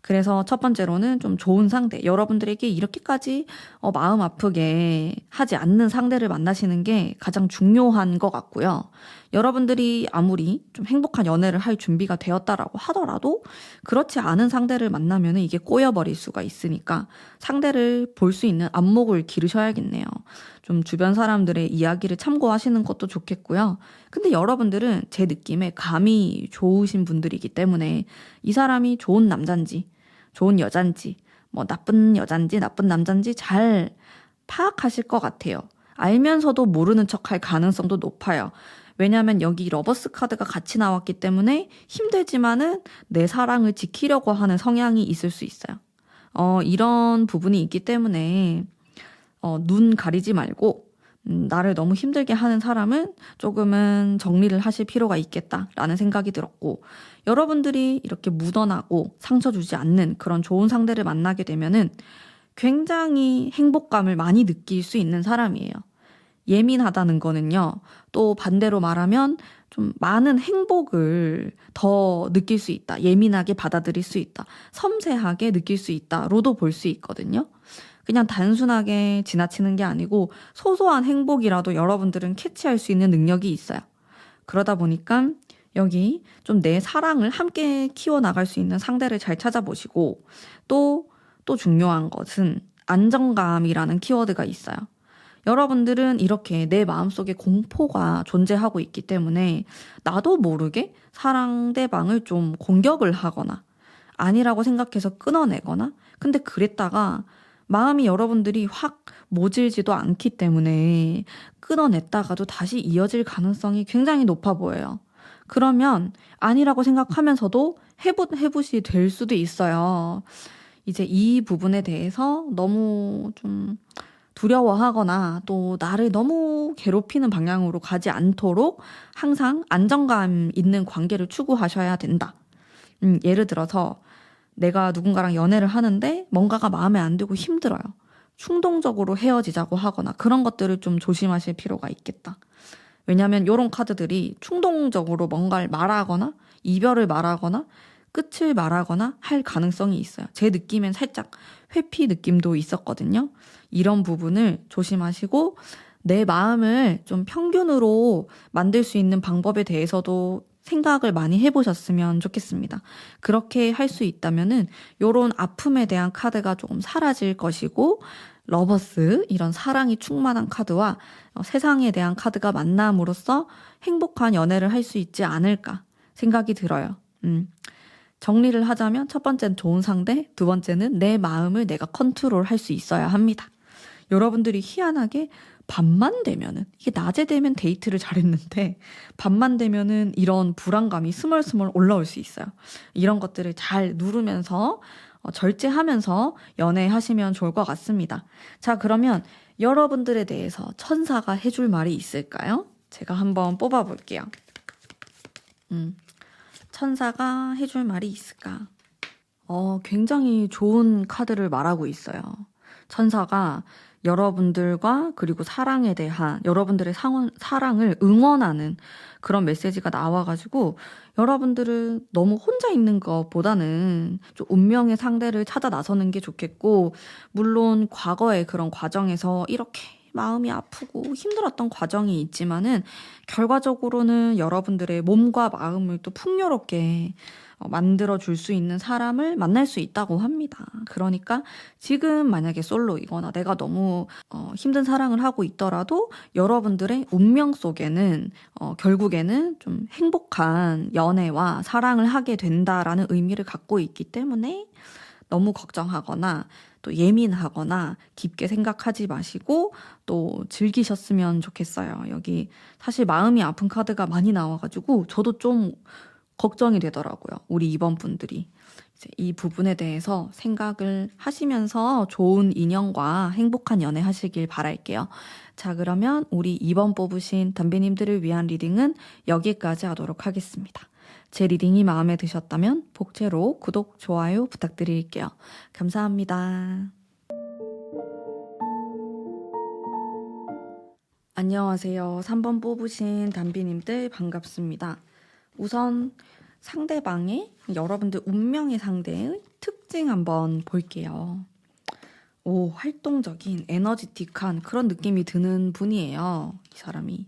그래서 첫 번째로는 좀 좋은 상대, 여러분들에게 이렇게까지 마음 아프게 하지 않는 상대를 만나시는 게 가장 중요한 것 같고요. 여러분들이 아무리 좀 행복한 연애를 할 준비가 되었다라고 하더라도 그렇지 않은 상대를 만나면 이게 꼬여버릴 수가 있으니까 상대를 볼 수 있는 안목을 기르셔야겠네요. 좀 주변 사람들의 이야기를 참고하시는 것도 좋겠고요. 근데 여러분들은 제 느낌에 감이 좋으신 분들이기 때문에 이 사람이 좋은 남잔지 좋은 여잔지 뭐 나쁜 여잔지 나쁜 남잔지 잘 파악하실 것 같아요. 알면서도 모르는 척할 가능성도 높아요. 왜냐하면 여기 러버스 카드가 같이 나왔기 때문에 힘들지만은 내 사랑을 지키려고 하는 성향이 있을 수 있어요. 이런 부분이 있기 때문에 눈 가리지 말고 나를 너무 힘들게 하는 사람은 조금은 정리를 하실 필요가 있겠다라는 생각이 들었고, 여러분들이 이렇게 묻어나고 상처 주지 않는 그런 좋은 상대를 만나게 되면은 굉장히 행복감을 많이 느낄 수 있는 사람이에요. 예민하다는 거는요, 또 반대로 말하면 좀 많은 행복을 더 느낄 수 있다. 예민하게 받아들일 수 있다. 섬세하게 느낄 수 있다로도 볼 수 있거든요. 그냥 단순하게 지나치는 게 아니고 소소한 행복이라도 여러분들은 캐치할 수 있는 능력이 있어요. 그러다 보니까 여기 좀 내 사랑을 함께 키워나갈 수 있는 상대를 잘 찾아보시고, 또 중요한 것은 안정감이라는 키워드가 있어요. 여러분들은 이렇게 내 마음속에 공포가 존재하고 있기 때문에 나도 모르게 상대방을 좀 공격을 하거나 아니라고 생각해서 끊어내거나, 근데 그랬다가 마음이 여러분들이 확 모질지도 않기 때문에 끊어냈다가도 다시 이어질 가능성이 굉장히 높아 보여요. 그러면 아니라고 생각하면서도 해붓이 될 수도 있어요. 이제 이 부분에 대해서 너무 좀 두려워하거나 또 나를 너무 괴롭히는 방향으로 가지 않도록 항상 안정감 있는 관계를 추구하셔야 된다. 예를 들어서 내가 누군가랑 연애를 하는데 뭔가가 마음에 안 들고 힘들어요. 충동적으로 헤어지자고 하거나 그런 것들을 좀 조심하실 필요가 있겠다. 왜냐하면 이런 카드들이 충동적으로 뭔가를 말하거나 이별을 말하거나 끝을 말하거나 할 가능성이 있어요. 제 느낌엔 살짝 회피 느낌도 있었거든요. 이런 부분을 조심하시고 내 마음을 좀 평균으로 만들 수 있는 방법에 대해서도 생각을 많이 해보셨으면 좋겠습니다. 그렇게 할 수 있다면은 요런 아픔에 대한 카드가 조금 사라질 것이고, 러버스, 이런 사랑이 충만한 카드와 세상에 대한 카드가 만남으로써 행복한 연애를 할 수 있지 않을까 생각이 들어요. 정리를 하자면 첫 번째는 좋은 상대, 두 번째는 내 마음을 내가 컨트롤할 수 있어야 합니다. 여러분들이 희한하게 밤만 되면은, 이게 낮에 되면 데이트를 잘했는데 밤만 되면은 이런 불안감이 스멀스멀 올라올 수 있어요. 이런 것들을 잘 누르면서 절제하면서 연애하시면 좋을 것 같습니다. 자, 그러면 여러분들에 대해서 천사가 해줄 말이 있을까요? 제가 한번 뽑아볼게요. 천사가 해줄 말이 있을까? 굉장히 좋은 카드를 말하고 있어요. 천사가 여러분들과 그리고 사랑에 대한 여러분들의 사랑을 응원하는 그런 메시지가 나와가지고 여러분들은 너무 혼자 있는 것보다는 좀 운명의 상대를 찾아 나서는 게 좋겠고, 물론 과거의 그런 과정에서 이렇게 마음이 아프고 힘들었던 과정이 있지만은 결과적으로는 여러분들의 몸과 마음을 또 풍요롭게 만들어줄 수 있는 사람을 만날 수 있다고 합니다. 그러니까 지금 만약에 솔로이거나 내가 너무 힘든 사랑을 하고 있더라도 여러분들의 운명 속에는 결국에는 좀 행복한 연애와 사랑을 하게 된다라는 의미를 갖고 있기 때문에 너무 걱정하거나 또 예민하거나 깊게 생각하지 마시고 또 즐기셨으면 좋겠어요. 여기 사실 마음이 아픈 카드가 많이 나와가지고 저도 좀 걱정이 되더라고요. 우리 2번 분들이. 이제 이 부분에 대해서 생각을 하시면서 좋은 인연과 행복한 연애 하시길 바랄게요. 자, 그러면 우리 2번 뽑으신 담비님들을 위한 리딩은 여기까지 하도록 하겠습니다. 제 리딩이 마음에 드셨다면 복제로 구독, 좋아요 부탁드릴게요. 감사합니다. 안녕하세요. 3번 뽑으신 담비님들 반갑습니다. 우선 상대방의, 여러분들 운명의 상대의 특징 한번 볼게요. 활동적인 에너지틱한 그런 느낌이 드는 분이에요. 이 사람이.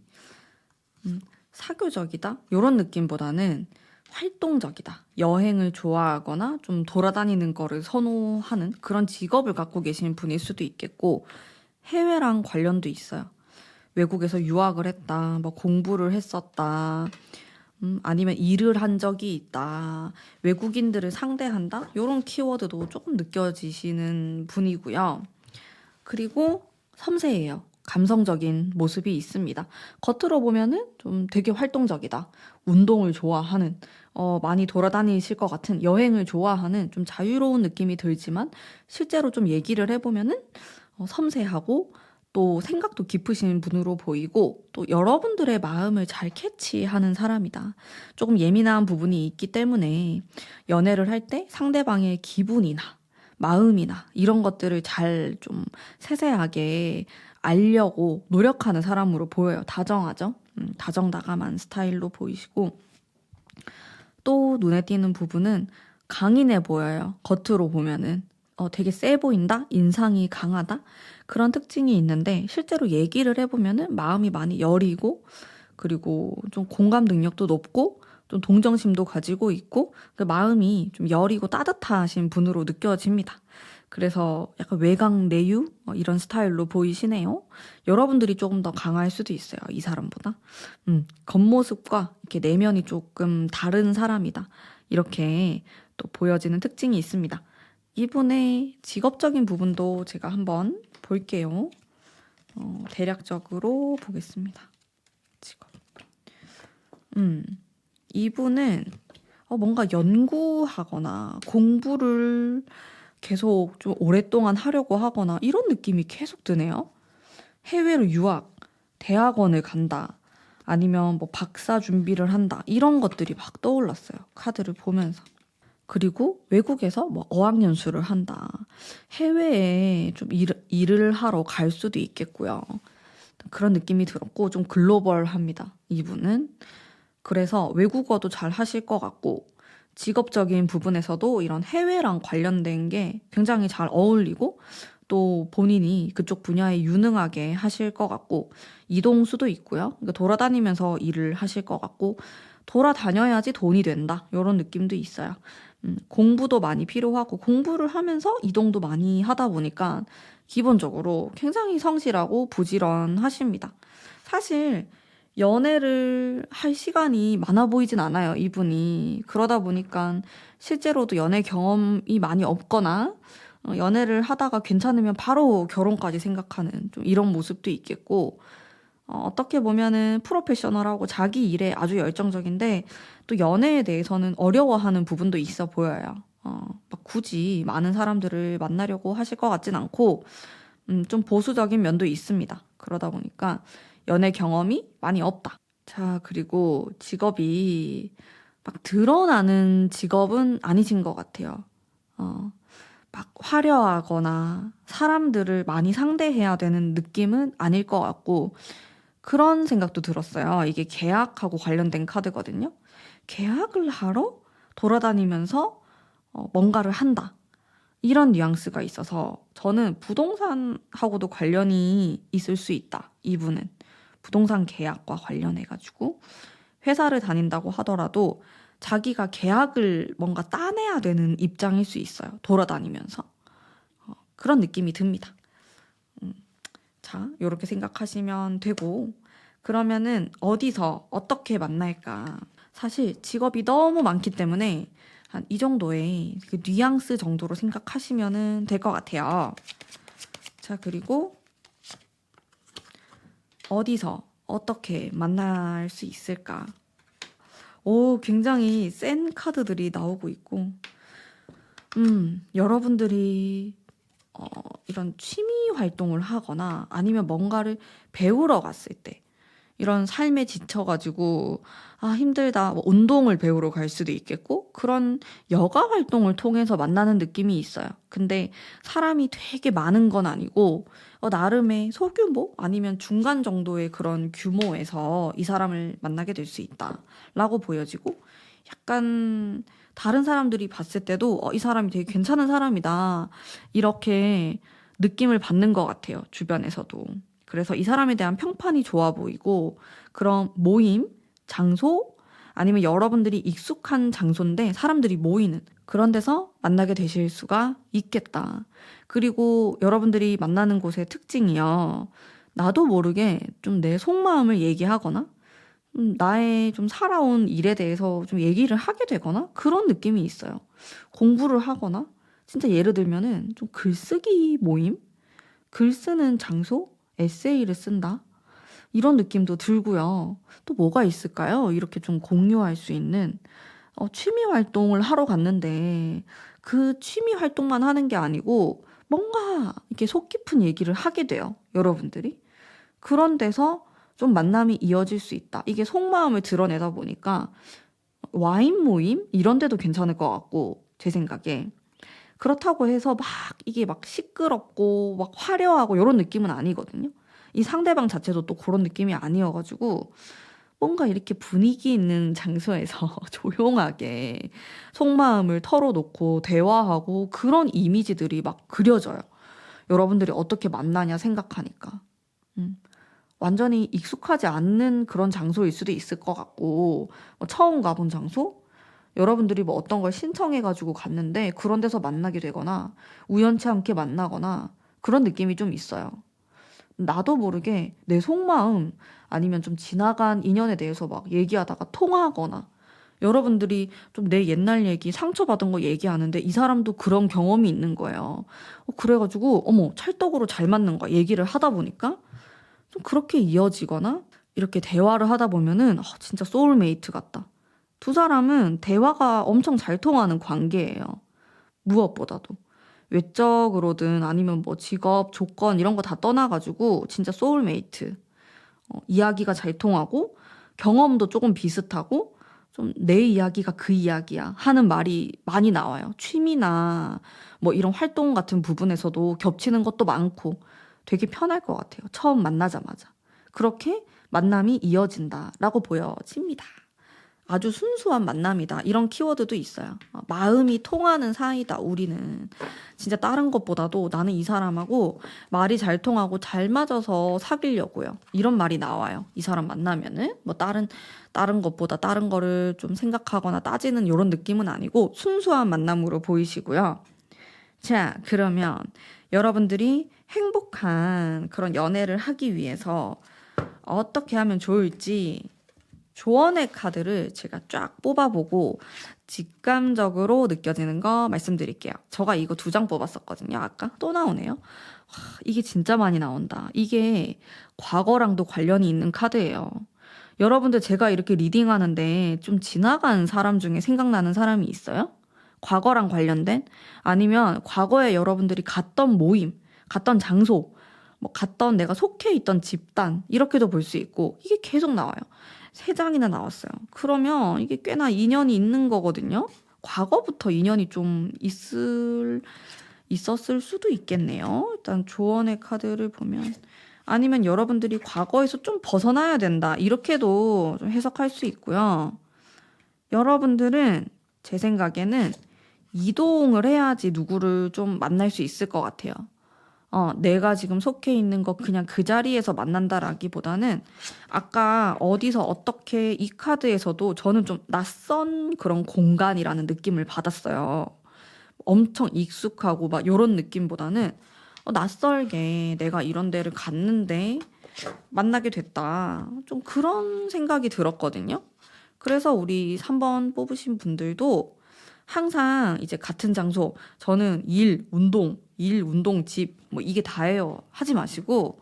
사교적이다? 이런 느낌보다는 활동적이다. 여행을 좋아하거나 좀 돌아다니는 거를 선호하는 그런 직업을 갖고 계신 분일 수도 있겠고, 해외랑 관련도 있어요. 외국에서 유학을 했다, 뭐 공부를 했었다, 아니면 일을 한 적이 있다, 외국인들을 상대한다, 이런 키워드도 조금 느껴지시는 분이고요. 그리고 섬세해요. 감성적인 모습이 있습니다. 겉으로 보면은 좀 되게 활동적이다, 운동을 좋아하는, 많이 돌아다니실 것 같은, 여행을 좋아하는 좀 자유로운 느낌이 들지만 실제로 좀 얘기를 해보면은 섬세하고 또 생각도 깊으신 분으로 보이고, 또 여러분들의 마음을 잘 캐치하는 사람이다. 조금 예민한 부분이 있기 때문에 연애를 할 때 상대방의 기분이나 마음이나 이런 것들을 잘 좀 세세하게 알려고 노력하는 사람으로 보여요. 다정하죠? 다정다감한 스타일로 보이시고, 또 눈에 띄는 부분은 강인해 보여요. 겉으로 보면은 되게 세 보인다? 인상이 강하다? 그런 특징이 있는데 실제로 얘기를 해보면은 마음이 많이 여리고, 그리고 좀 공감 능력도 높고 좀 동정심도 가지고 있고, 그 마음이 좀 여리고 따뜻하신 분으로 느껴집니다. 그래서 약간 외강 내유 이런 스타일로 보이시네요. 여러분들이 조금 더 강할 수도 있어요. 이 사람보다. 겉모습과 이렇게 내면이 조금 다른 사람이다, 이렇게 또 보여지는 특징이 있습니다. 이분의 직업적인 부분도 제가 한번 볼게요. 대략적으로 보겠습니다. 직업. 이분은 뭔가 연구하거나 공부를 계속 좀 오랫동안 하려고 하거나 이런 느낌이 계속 드네요. 해외로 유학, 대학원을 간다, 아니면 뭐 박사 준비를 한다, 이런 것들이 막 떠올랐어요. 카드를 보면서. 그리고 외국에서 뭐 어학연수를 한다, 해외에 좀 일을 하러 갈 수도 있겠고요. 그런 느낌이 들었고 좀 글로벌합니다, 이분은. 그래서 외국어도 잘 하실 것 같고, 직업적인 부분에서도 이런 해외랑 관련된 게 굉장히 잘 어울리고, 또 본인이 그쪽 분야에 유능하게 하실 것 같고, 이동수도 있고요. 그러니까 돌아다니면서 일을 하실 것 같고, 돌아다녀야지 돈이 된다, 이런 느낌도 있어요. 공부도 많이 필요하고, 공부를 하면서 이동도 많이 하다 보니까 기본적으로 굉장히 성실하고 부지런하십니다. 사실 연애를 할 시간이 많아 보이진 않아요, 이분이. 그러다 보니까 실제로도 연애 경험이 많이 없거나 연애를 하다가 괜찮으면 바로 결혼까지 생각하는 좀 이런 모습도 있겠고, 어떻게 보면은 프로페셔널하고 자기 일에 아주 열정적인데 또 연애에 대해서는 어려워하는 부분도 있어 보여요. 막 굳이 많은 사람들을 만나려고 하실 것 같진 않고 좀 보수적인 면도 있습니다. 그러다 보니까 연애 경험이 많이 없다. 자, 그리고 직업이 막 드러나는 직업은 아니신 것 같아요. 막 화려하거나 사람들을 많이 상대해야 되는 느낌은 아닐 것 같고 그런 생각도 들었어요. 이게 계약하고 관련된 카드거든요. 계약을 하러 돌아다니면서 뭔가를 한다. 이런 뉘앙스가 있어서 저는 부동산하고도 관련이 있을 수 있다. 이분은 부동산 계약과 관련해가지고 회사를 다닌다고 하더라도 자기가 계약을 뭔가 따내야 되는 입장일 수 있어요. 돌아다니면서. 그런 느낌이 듭니다. 자, 이렇게 생각하시면 되고, 그러면은 어디서 어떻게 만날까? 사실 직업이 너무 많기 때문에 한 이 정도의 그 뉘앙스 정도로 생각하시면 될 것 같아요. 자, 그리고 어디서 어떻게 만날 수 있을까? 오, 굉장히 센 카드들이 나오고 있고, 여러분들이 이런 취미 활동을 하거나 아니면 뭔가를 배우러 갔을 때 이런 삶에 지쳐가지고 힘들다 뭐 운동을 배우러 갈 수도 있겠고 그런 여가 활동을 통해서 만나는 느낌이 있어요. 근데 사람이 되게 많은 건 아니고 나름의 소규모 아니면 중간 정도의 그런 규모에서 이 사람을 만나게 될 수 있다라고 보여지고 약간 다른 사람들이 봤을 때도 이 사람이 되게 괜찮은 사람이다 이렇게 느낌을 받는 것 같아요. 주변에서도. 그래서 이 사람에 대한 평판이 좋아 보이고 그런 모임, 장소 아니면 여러분들이 익숙한 장소인데 사람들이 모이는 그런 데서 만나게 되실 수가 있겠다. 그리고 여러분들이 만나는 곳의 특징이요. 나도 모르게 좀 내 속마음을 얘기하거나 나의 좀 살아온 일에 대해서 좀 얘기를 하게 되거나 그런 느낌이 있어요. 공부를 하거나 진짜 예를 들면은 좀 글쓰기 모임? 글 쓰는 장소? 에세이를 쓴다? 이런 느낌도 들고요. 또 뭐가 있을까요? 이렇게 좀 공유할 수 있는 취미 활동을 하러 갔는데 그 취미 활동만 하는 게 아니고 뭔가 이렇게 속 깊은 얘기를 하게 돼요. 여러분들이. 그런 데서 좀 만남이 이어질 수 있다. 이게 속마음을 드러내다 보니까 와인 모임? 이런 데도 괜찮을 것 같고 제 생각에. 그렇다고 해서 막 이게 막 시끄럽고 막 화려하고 이런 느낌은 아니거든요. 이 상대방 자체도 또 그런 느낌이 아니어가지고 뭔가 이렇게 분위기 있는 장소에서 조용하게 속마음을 털어놓고 대화하고 그런 이미지들이 막 그려져요. 여러분들이 어떻게 만나냐 생각하니까. 음. 완전히 익숙하지 않는 그런 장소일 수도 있을 것 같고 처음 가본 장소? 여러분들이 뭐 어떤 걸 신청해가지고 갔는데 그런 데서 만나게 되거나 우연치 않게 만나거나 그런 느낌이 좀 있어요. 나도 모르게 내 속마음 아니면 좀 지나간 인연에 대해서 막 얘기하다가 통화하거나 여러분들이 좀 내 옛날 얘기 상처받은 거 얘기하는데 이 사람도 그런 경험이 있는 거예요. 그래가지고 어머 찰떡으로 잘 맞는 거야. 얘기를 하다 보니까 좀 그렇게 이어지거나 이렇게 대화를 하다 보면은 진짜 소울메이트 같다. 두 사람은 대화가 엄청 잘 통하는 관계예요. 무엇보다도. 외적으로든 아니면 뭐 직업, 조건 이런 거 다 떠나가지고 진짜 소울메이트. 이야기가 잘 통하고 경험도 조금 비슷하고 좀 내 이야기가 그 이야기야 하는 말이 많이 나와요. 취미나 뭐 이런 활동 같은 부분에서도 겹치는 것도 많고 되게 편할 것 같아요. 처음 만나자마자. 그렇게 만남이 이어진다라고 보여집니다. 아주 순수한 만남이다. 이런 키워드도 있어요. 마음이 통하는 사이다, 우리는. 진짜 다른 것보다도 나는 이 사람하고 말이 잘 통하고 잘 맞아서 사귀려고요. 이런 말이 나와요. 이 사람 만나면은. 뭐 다른 것보다 다른 거를 좀 생각하거나 따지는 이런 느낌은 아니고 순수한 만남으로 보이시고요. 자, 그러면 여러분들이 행복한 그런 연애를 하기 위해서 어떻게 하면 좋을지 조언의 카드를 제가 쫙 뽑아보고 직감적으로 느껴지는 거 말씀드릴게요. 제가 이거 2장 뽑았었거든요. 아까 또 나오네요. 이게 진짜 많이 나온다. 이게 과거랑도 관련이 있는 카드예요. 여러분들 제가 이렇게 리딩하는데 좀 지나간 사람 중에 생각나는 사람이 있어요? 과거랑 관련된? 아니면 과거에 여러분들이 갔던 모임, 갔던 장소, 뭐 갔던 내가 속해 있던 집단 이렇게도 볼 수 있고 이게 계속 나와요. 3장이나 나왔어요. 그러면 이게 꽤나 인연이 있는 거거든요. 과거부터 인연이 좀 있었을 수도 있겠네요. 일단 조언의 카드를 보면 아니면 여러분들이 과거에서 좀 벗어나야 된다 이렇게도 좀 해석할 수 있고요. 여러분들은 제 생각에는 이동을 해야지 누구를 좀 만날 수 있을 것 같아요. 내가 지금 속해 있는 거 그냥 그 자리에서 만난다라기보다는 아까 어디서 어떻게 이 카드에서도 저는 좀 낯선 그런 공간이라는 느낌을 받았어요. 엄청 익숙하고 막 이런 느낌보다는 낯설게 내가 이런 데를 갔는데 만나게 됐다. 좀 그런 생각이 들었거든요. 그래서 우리 3번 뽑으신 분들도 항상 이제 같은 장소, 저는 일, 운동, 집, 뭐 이게 다예요. 하지 마시고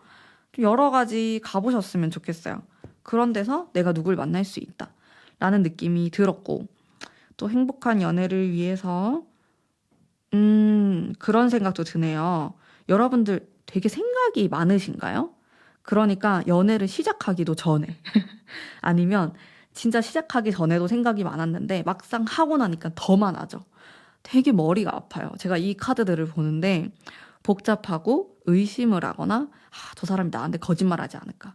좀 여러 가지 가보셨으면 좋겠어요. 그런 데서 내가 누굴 만날 수 있다. 라는 느낌이 들었고, 또 행복한 연애를 위해서, 그런 생각도 드네요. 여러분들 되게 생각이 많으신가요? 그러니까 연애를 시작하기도 전에. 아니면 진짜 시작하기 전에도 생각이 많았는데 막상 하고 나니까 더 많아져. 되게 머리가 아파요. 제가 이 카드들을 보는데 복잡하고 의심을 하거나 저 사람이 나한테 거짓말하지 않을까?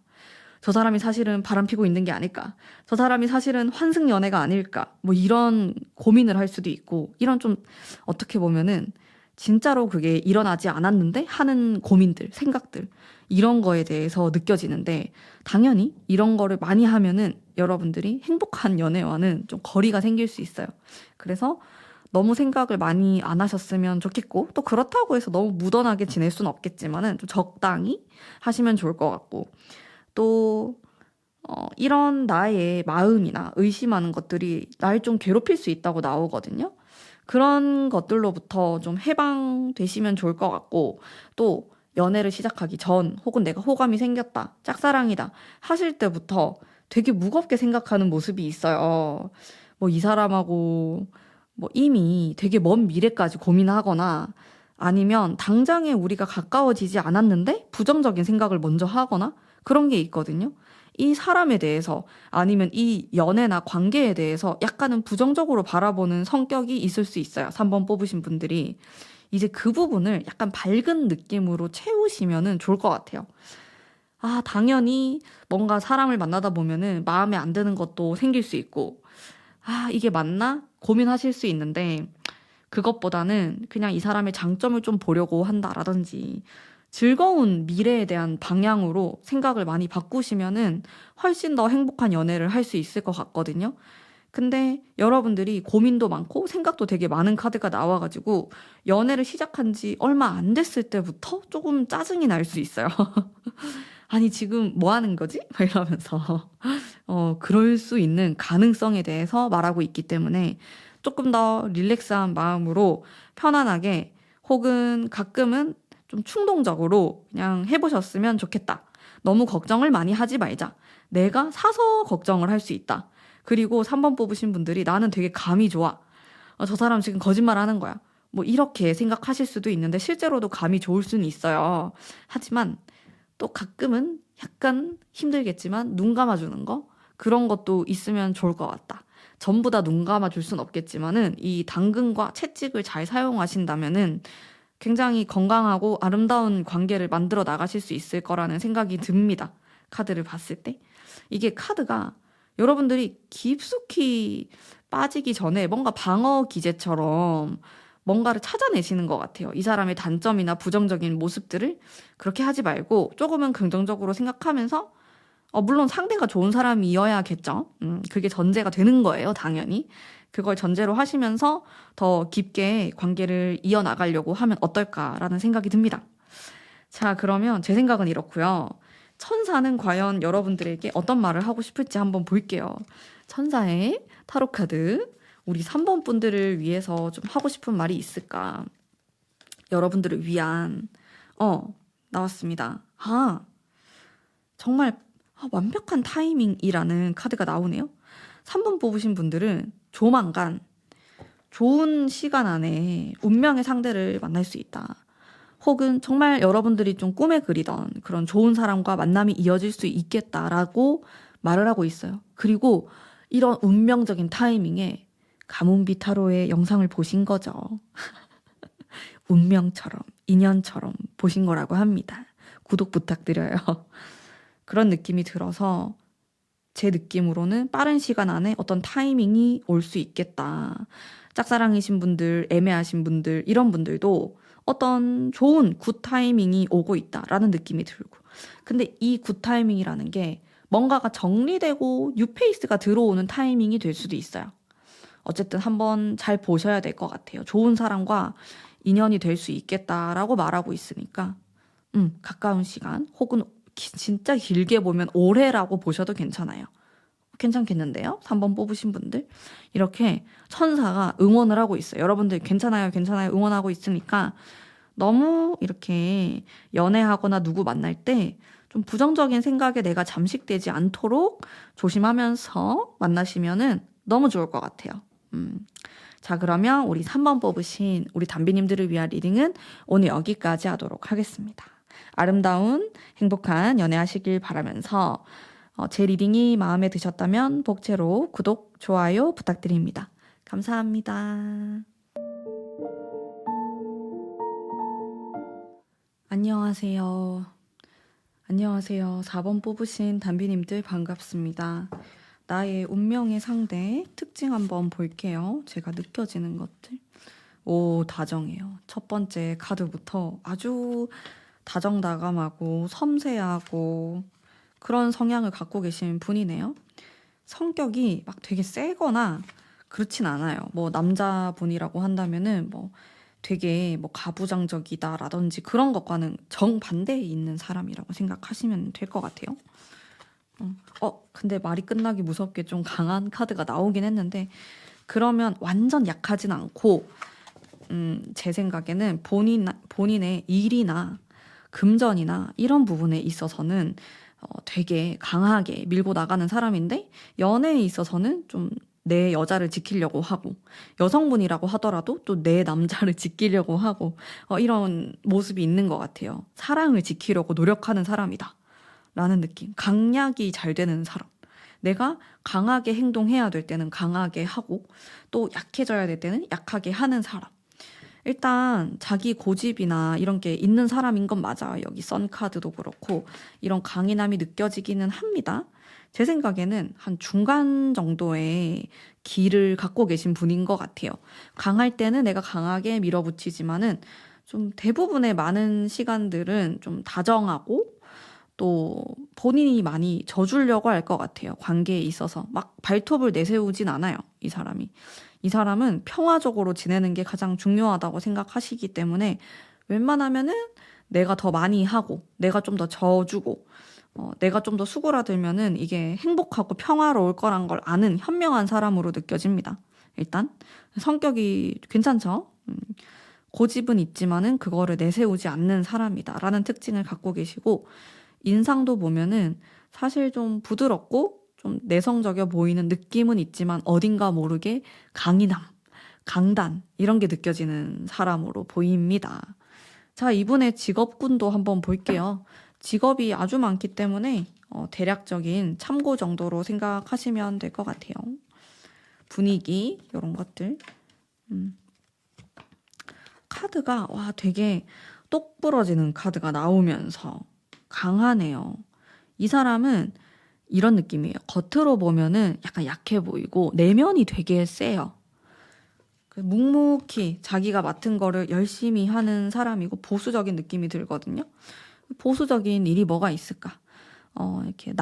저 사람이 사실은 바람 피고 있는 게 아닐까? 저 사람이 사실은 환승 연애가 아닐까? 뭐 이런 고민을 할 수도 있고 이런 좀 어떻게 보면은 진짜로 그게 일어나지 않았는데 하는 고민들, 생각들 이런 거에 대해서 느껴지는데 당연히 이런 거를 많이 하면은 여러분들이 행복한 연애와는 좀 거리가 생길 수 있어요. 그래서 너무 생각을 많이 안 하셨으면 좋겠고 또 그렇다고 해서 너무 무던하게 지낼 수는 없겠지만은 좀 적당히 하시면 좋을 것 같고 또 이런 나의 마음이나 의심하는 것들이 날 좀 괴롭힐 수 있다고 나오거든요. 그런 것들로부터 좀 해방되시면 좋을 것 같고 또 연애를 시작하기 전 혹은 내가 호감이 생겼다, 짝사랑이다 하실 때부터 되게 무겁게 생각하는 모습이 있어요. 뭐 이 사람하고 뭐 이미 되게 먼 미래까지 고민하거나 아니면 당장에 우리가 가까워지지 않았는데 부정적인 생각을 먼저 하거나 그런 게 있거든요. 이 사람에 대해서 아니면 이 연애나 관계에 대해서 약간은 부정적으로 바라보는 성격이 있을 수 있어요. 3번 뽑으신 분들이. 이제 그 부분을 약간 밝은 느낌으로 채우시면은 좋을 것 같아요. 당연히 뭔가 사람을 만나다 보면은 마음에 안 드는 것도 생길 수 있고, 이게 맞나? 고민하실 수 있는데, 그것보다는 그냥 이 사람의 장점을 좀 보려고 한다라든지, 즐거운 미래에 대한 방향으로 생각을 많이 바꾸시면은 훨씬 더 행복한 연애를 할 수 있을 것 같거든요. 근데 여러분들이 고민도 많고 생각도 되게 많은 카드가 나와가지고 연애를 시작한 지 얼마 안 됐을 때부터 조금 짜증이 날 수 있어요. 아니, 지금 뭐 하는 거지? 막 이러면서. 그럴 수 있는 가능성에 대해서 말하고 있기 때문에 조금 더 릴렉스한 마음으로 편안하게 혹은 가끔은 좀 충동적으로 그냥 해보셨으면 좋겠다. 너무 걱정을 많이 하지 말자. 내가 사서 걱정을 할 수 있다. 그리고 3번 뽑으신 분들이 나는 되게 감이 좋아. 저 사람 지금 거짓말 하는 거야. 뭐 이렇게 생각하실 수도 있는데 실제로도 감이 좋을 수는 있어요. 하지만 또 가끔은 약간 힘들겠지만 눈 감아주는 거? 그런 것도 있으면 좋을 것 같다. 전부 다 눈 감아줄 순 없겠지만은 이 당근과 채찍을 잘 사용하신다면은 굉장히 건강하고 아름다운 관계를 만들어 나가실 수 있을 거라는 생각이 듭니다. 카드를 봤을 때. 이게 카드가 여러분들이 깊숙이 빠지기 전에 뭔가 방어 기제처럼 뭔가를 찾아내시는 것 같아요. 이 사람의 단점이나 부정적인 모습들을 그렇게 하지 말고 조금은 긍정적으로 생각하면서 물론 상대가 좋은 사람이어야겠죠. 그게 전제가 되는 거예요, 당연히. 그걸 전제로 하시면서 더 깊게 관계를 이어나가려고 하면 어떨까라는 생각이 듭니다. 자, 그러면 제 생각은 이렇고요. 천사는 과연 여러분들에게 어떤 말을 하고 싶을지 한번 볼게요. 천사의 타로 카드, 우리 3번 분들을 위해서 좀 하고 싶은 말이 있을까? 여러분들을 위한, 나왔습니다. 정말 완벽한 타이밍이라는 카드가 나오네요. 3번 뽑으신 분들은 조만간 좋은 시간 안에 운명의 상대를 만날 수 있다. 혹은 정말 여러분들이 좀 꿈에 그리던 그런 좋은 사람과 만남이 이어질 수 있겠다라고 말을 하고 있어요. 그리고 이런 운명적인 타이밍에 가문비 타로의 영상을 보신 거죠. 운명처럼, 인연처럼 보신 거라고 합니다. 구독 부탁드려요. 그런 느낌이 들어서 제 느낌으로는 빠른 시간 안에 어떤 타이밍이 올 수 있겠다. 짝사랑이신 분들, 애매하신 분들, 이런 분들도 어떤 좋은 굿 타이밍이 오고 있다라는 느낌이 들고. 근데 이 굿 타이밍이라는 게 뭔가가 정리되고 뉴페이스가 들어오는 타이밍이 될 수도 있어요. 어쨌든 한번 잘 보셔야 될 것 같아요. 좋은 사람과 인연이 될 수 있겠다라고 말하고 있으니까 가까운 시간 혹은 진짜 길게 보면 올해라고 보셔도 괜찮아요. 괜찮겠는데요? 3번 뽑으신 분들 이렇게 천사가 응원을 하고 있어요. 여러분들 괜찮아요, 괜찮아요 응원하고 있으니까 너무 이렇게 연애하거나 누구 만날 때 좀 부정적인 생각에 내가 잠식되지 않도록 조심하면서 만나시면은 너무 좋을 것 같아요. 자, 그러면 우리 3번 뽑으신 우리 담비님들을 위한 리딩은 오늘 여기까지 하도록 하겠습니다. 아름다운 행복한 연애하시길 바라면서 제 리딩이 마음에 드셨다면 복채로 구독, 좋아요 부탁드립니다. 감사합니다. 안녕하세요. 안녕하세요. 4번 뽑으신 담비님들 반갑습니다. 나의 운명의 상대 특징 한번 볼게요. 제가 느껴지는 것들. 다정해요. 첫 번째 카드부터 아주 다정다감하고 섬세하고 그런 성향을 갖고 계신 분이네요. 성격이 막 되게 세거나 그렇진 않아요. 뭐 남자분이라고 한다면은 뭐 되게 뭐 가부장적이다라든지 그런 것과는 정반대에 있는 사람이라고 생각하시면 될 것 같아요. 근데 말이 끝나기 무섭게 좀 강한 카드가 나오긴 했는데 그러면 완전 약하진 않고 제 생각에는 본인의 일이나 금전이나 이런 부분에 있어서는 되게 강하게 밀고 나가는 사람인데 연애에 있어서는 좀 내 여자를 지키려고 하고 여성분이라고 하더라도 또 내 남자를 지키려고 하고 이런 모습이 있는 것 같아요. 사랑을 지키려고 노력하는 사람이다 라는 느낌. 강약이 잘 되는 사람. 내가 강하게 행동해야 될 때는 강하게 하고 또 약해져야 될 때는 약하게 하는 사람. 일단 자기 고집이나 이런 게 있는 사람인 건 맞아요. 여기 선카드도 그렇고 이런 강인함이 느껴지기는 합니다. 제 생각에는 한 중간 정도의 기를 갖고 계신 분인 것 같아요. 강할 때는 내가 강하게 밀어붙이지만은 좀 대부분의 많은 시간들은 좀 다정하고 또 본인이 많이 져주려고 할 것 같아요. 관계에 있어서 막 발톱을 내세우진 않아요. 이 사람이. 이 사람은 평화적으로 지내는 게 가장 중요하다고 생각하시기 때문에 웬만하면은 내가 더 많이 하고 내가 좀 더 져주고 내가 좀 더 수그라들면은 이게 행복하고 평화로울 거란 걸 아는 현명한 사람으로 느껴집니다. 일단 성격이 괜찮죠? 고집은 있지만은 그거를 내세우지 않는 사람이다라는 특징을 갖고 계시고 인상도 보면은 사실 좀 부드럽고 좀 내성적이어 보이는 느낌은 있지만 어딘가 모르게 강인함, 강단 이런 게 느껴지는 사람으로 보입니다. 자, 이분의 직업군도 한번 볼게요. 직업이 아주 많기 때문에 대략적인 참고 정도로 생각하시면 될 것 같아요. 분위기 이런 것들. 카드가 되게 똑 부러지는 카드가 나오면서 강하네요. 이 사람은 이런 느낌이에요. 겉으로 보면은 약간 약해 보이고 내면이 되게 세요. 묵묵히 자기가 맡은 거를 열심히 하는 사람이고 보수적인 느낌이 들거든요. 보수적인 일이 뭐가 있을까? 이렇게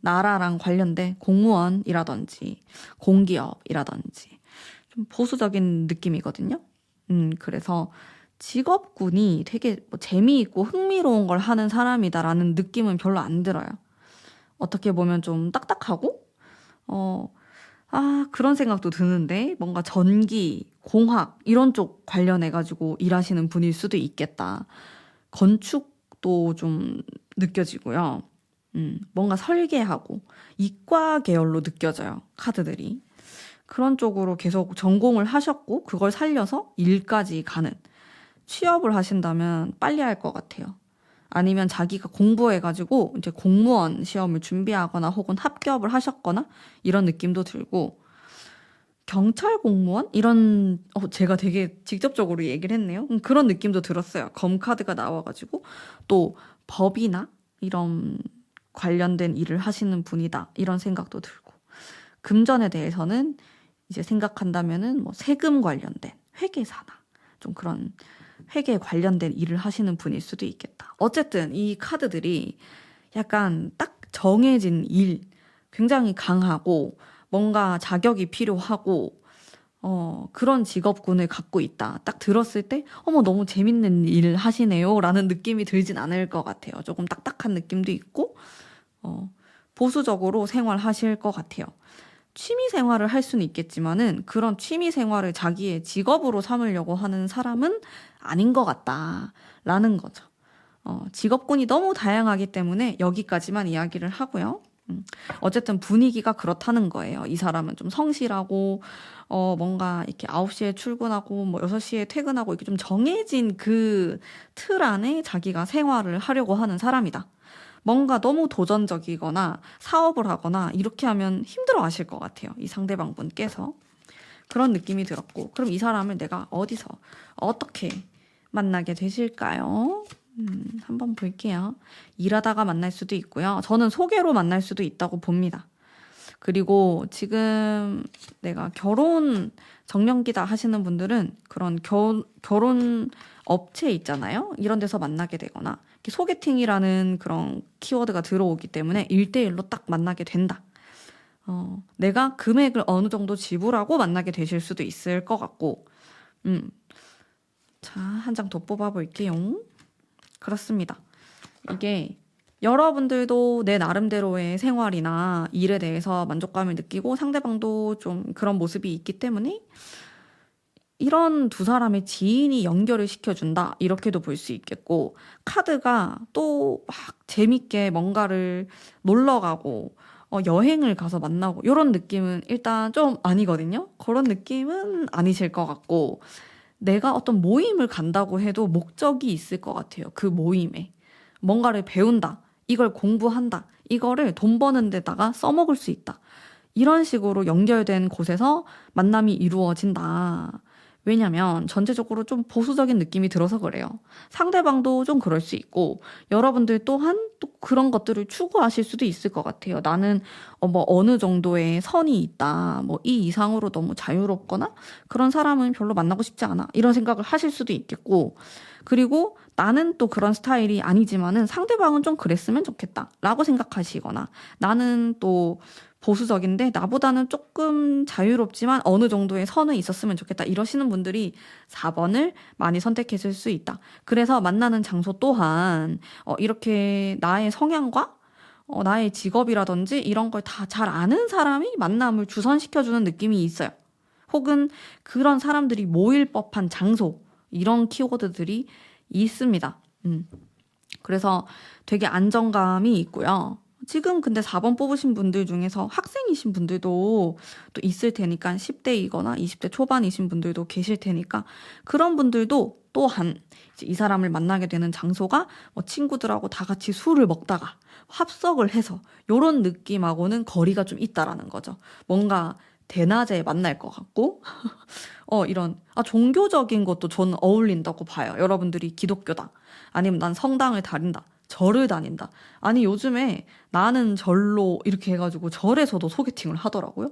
나라랑 관련된 공무원이라든지 공기업이라든지 좀 보수적인 느낌이거든요. 그래서 직업군이 되게 뭐 재미있고 흥미로운 걸 하는 사람이다라는 느낌은 별로 안 들어요. 어떻게 보면 좀 딱딱하고, 그런 생각도 드는데, 뭔가 전기, 공학, 이런 쪽 관련해가지고 일하시는 분일 수도 있겠다. 건축도 좀 느껴지고요. 뭔가 설계하고, 이과 계열로 느껴져요, 카드들이. 그런 쪽으로 계속 전공을 하셨고, 그걸 살려서 일까지 가는. 취업을 하신다면 빨리 할 것 같아요. 아니면 자기가 공부해가지고 이제 공무원 시험을 준비하거나 혹은 합격을 하셨거나 이런 느낌도 들고, 경찰 공무원? 이런, 제가 되게 직접적으로 얘기를 했네요. 그런 느낌도 들었어요. 검카드가 나와가지고 또 법이나 이런 관련된 일을 하시는 분이다. 이런 생각도 들고. 금전에 대해서는 이제 생각한다면은 뭐 세금 관련된 회계사나 좀 그런 회계에 관련된 일을 하시는 분일 수도 있겠다. 어쨌든 이 카드들이 약간 딱 정해진 일, 굉장히 강하고 뭔가 자격이 필요하고 그런 직업군을 갖고 있다. 딱 들었을 때 어머 너무 재밌는 일 하시네요 라는 느낌이 들진 않을 것 같아요. 조금 딱딱한 느낌도 있고 보수적으로 생활하실 것 같아요. 취미 생활을 할 수는 있겠지만은 그런 취미 생활을 자기의 직업으로 삼으려고 하는 사람은 아닌 것 같다라는 거죠. 직업군이 너무 다양하기 때문에 여기까지만 이야기를 하고요. 어쨌든 분위기가 그렇다는 거예요. 이 사람은 좀 성실하고, 뭔가 이렇게 9시에 출근하고, 뭐 6시에 퇴근하고, 이렇게 좀 정해진 그 틀 안에 자기가 생활을 하려고 하는 사람이다. 뭔가 너무 도전적이거나 사업을 하거나 이렇게 하면 힘들어 하실 것 같아요. 이 상대방 분께서. 그런 느낌이 들었고, 그럼 이 사람을 내가 어디서, 어떻게 만나게 되실까요? 한번 볼게요. 일하다가 만날 수도 있고요. 저는 소개로 만날 수도 있다고 봅니다. 그리고 지금 내가 결혼 정년기다 하시는 분들은 그런 결혼 업체 있잖아요. 이런 데서 만나게 되거나 소개팅이라는 그런 키워드가 들어오기 때문에 1대1로 딱 만나게 된다. 내가 금액을 어느 정도 지불하고 만나게 되실 수도 있을 것 같고, 자, 한 장 더 뽑아볼게요. 그렇습니다. 이게 여러분들도 내 나름대로의 생활이나 일에 대해서 만족감을 느끼고 상대방도 좀 그런 모습이 있기 때문에 이런 두 사람의 지인이 연결을 시켜준다. 이렇게도 볼 수 있겠고, 카드가 또 막 재밌게 뭔가를 놀러 가고, 여행을 가서 만나고, 이런 느낌은 일단 좀 아니거든요. 그런 느낌은 아니실 것 같고, 내가 어떤 모임을 간다고 해도 목적이 있을 것 같아요. 그 모임에. 뭔가를 배운다. 이걸 공부한다. 이거를 돈 버는 데다가 써먹을 수 있다. 이런 식으로 연결된 곳에서 만남이 이루어진다. 왜냐면 전체적으로 좀 보수적인 느낌이 들어서 그래요. 상대방도 좀 그럴 수 있고 여러분들 또한 또 그런 것들을 추구하실 수도 있을 것 같아요. 나는 뭐 어느 정도의 선이 있다. 뭐 이 이상으로 너무 자유롭거나 그런 사람은 별로 만나고 싶지 않아. 이런 생각을 하실 수도 있겠고, 그리고 나는 또 그런 스타일이 아니지만은 상대방은 좀 그랬으면 좋겠다 라고 생각하시거나, 나는 또 보수적인데 나보다는 조금 자유롭지만 어느 정도의 선은 있었으면 좋겠다 이러시는 분들이 4번을 많이 선택했을 수 있다. 그래서 만나는 장소 또한 이렇게 나의 성향과 나의 직업이라든지 이런 걸 다 잘 아는 사람이 만남을 주선시켜주는 느낌이 있어요. 혹은 그런 사람들이 모일 법한 장소, 이런 키워드들이 있습니다. 그래서 되게 안정감이 있고요. 지금 근데 4번 뽑으신 분들 중에서 학생이신 분들도 또 있을 테니까, 10대이거나 20대 초반이신 분들도 계실 테니까, 그런 분들도 또한 이제 이 사람을 만나게 되는 장소가 뭐 친구들하고 다 같이 술을 먹다가 합석을 해서 요런 느낌하고는 거리가 좀 있다라는 거죠. 뭔가 대낮에 만날 것 같고 이런 종교적인 것도 저는 어울린다고 봐요. 여러분들이 기독교다, 아니면 난 성당을 다닌다, 절을 다닌다, 아니 요즘에 나는 절로 이렇게 해가지고 절에서도 소개팅을 하더라고요.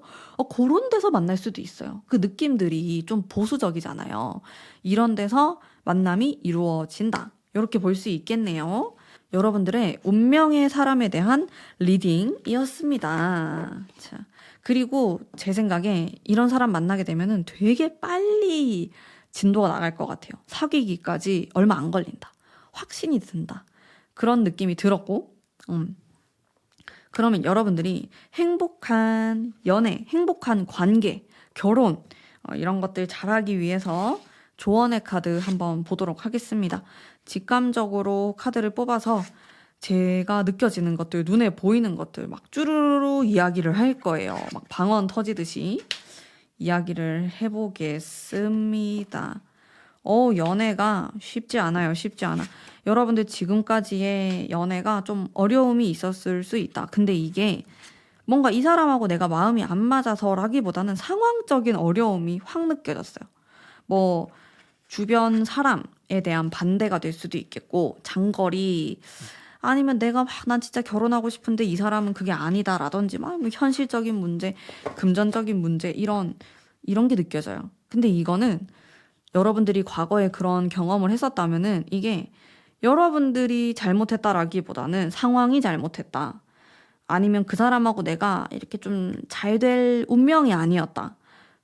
그런 데서 만날 수도 있어요. 그 느낌들이 좀 보수적이잖아요. 이런 데서 만남이 이루어진다, 이렇게 볼 수 있겠네요. 여러분들의 운명의 사람에 대한 리딩이었습니다. 자, 그리고 제 생각에 이런 사람 만나게 되면은 되게 빨리 진도가 나갈 것 같아요. 사귀기까지 얼마 안 걸린다. 확신이 든다. 그런 느낌이 들었고, 그러면 여러분들이 행복한 연애, 행복한 관계, 결혼, 이런 것들 잘하기 위해서 조언의 카드 한번 보도록 하겠습니다. 직감적으로 카드를 뽑아서 제가 느껴지는 것들, 눈에 보이는 것들 막 쭈루루 이야기를 할 거예요. 막 방언 터지듯이 이야기를 해보겠습니다. 연애가 쉽지 않아요. 쉽지 않아. 여러분들 지금까지의 연애가 좀 어려움이 있었을 수 있다. 근데 이게 뭔가 이 사람하고 내가 마음이 안 맞아서라기보다는 상황적인 어려움이 확 느껴졌어요. 뭐 주변 사람에 대한 반대가 될 수도 있겠고, 장거리, 아니면 내가 난 진짜 결혼하고 싶은데 이 사람은 그게 아니다라든지 막 뭐 현실적인 문제, 금전적인 문제, 이런 게 느껴져요. 근데 이거는 여러분들이 과거에 그런 경험을 했었다면은 이게 여러분들이 잘못했다라기보다는 상황이 잘못했다. 아니면 그 사람하고 내가 이렇게 좀 잘 될 운명이 아니었다.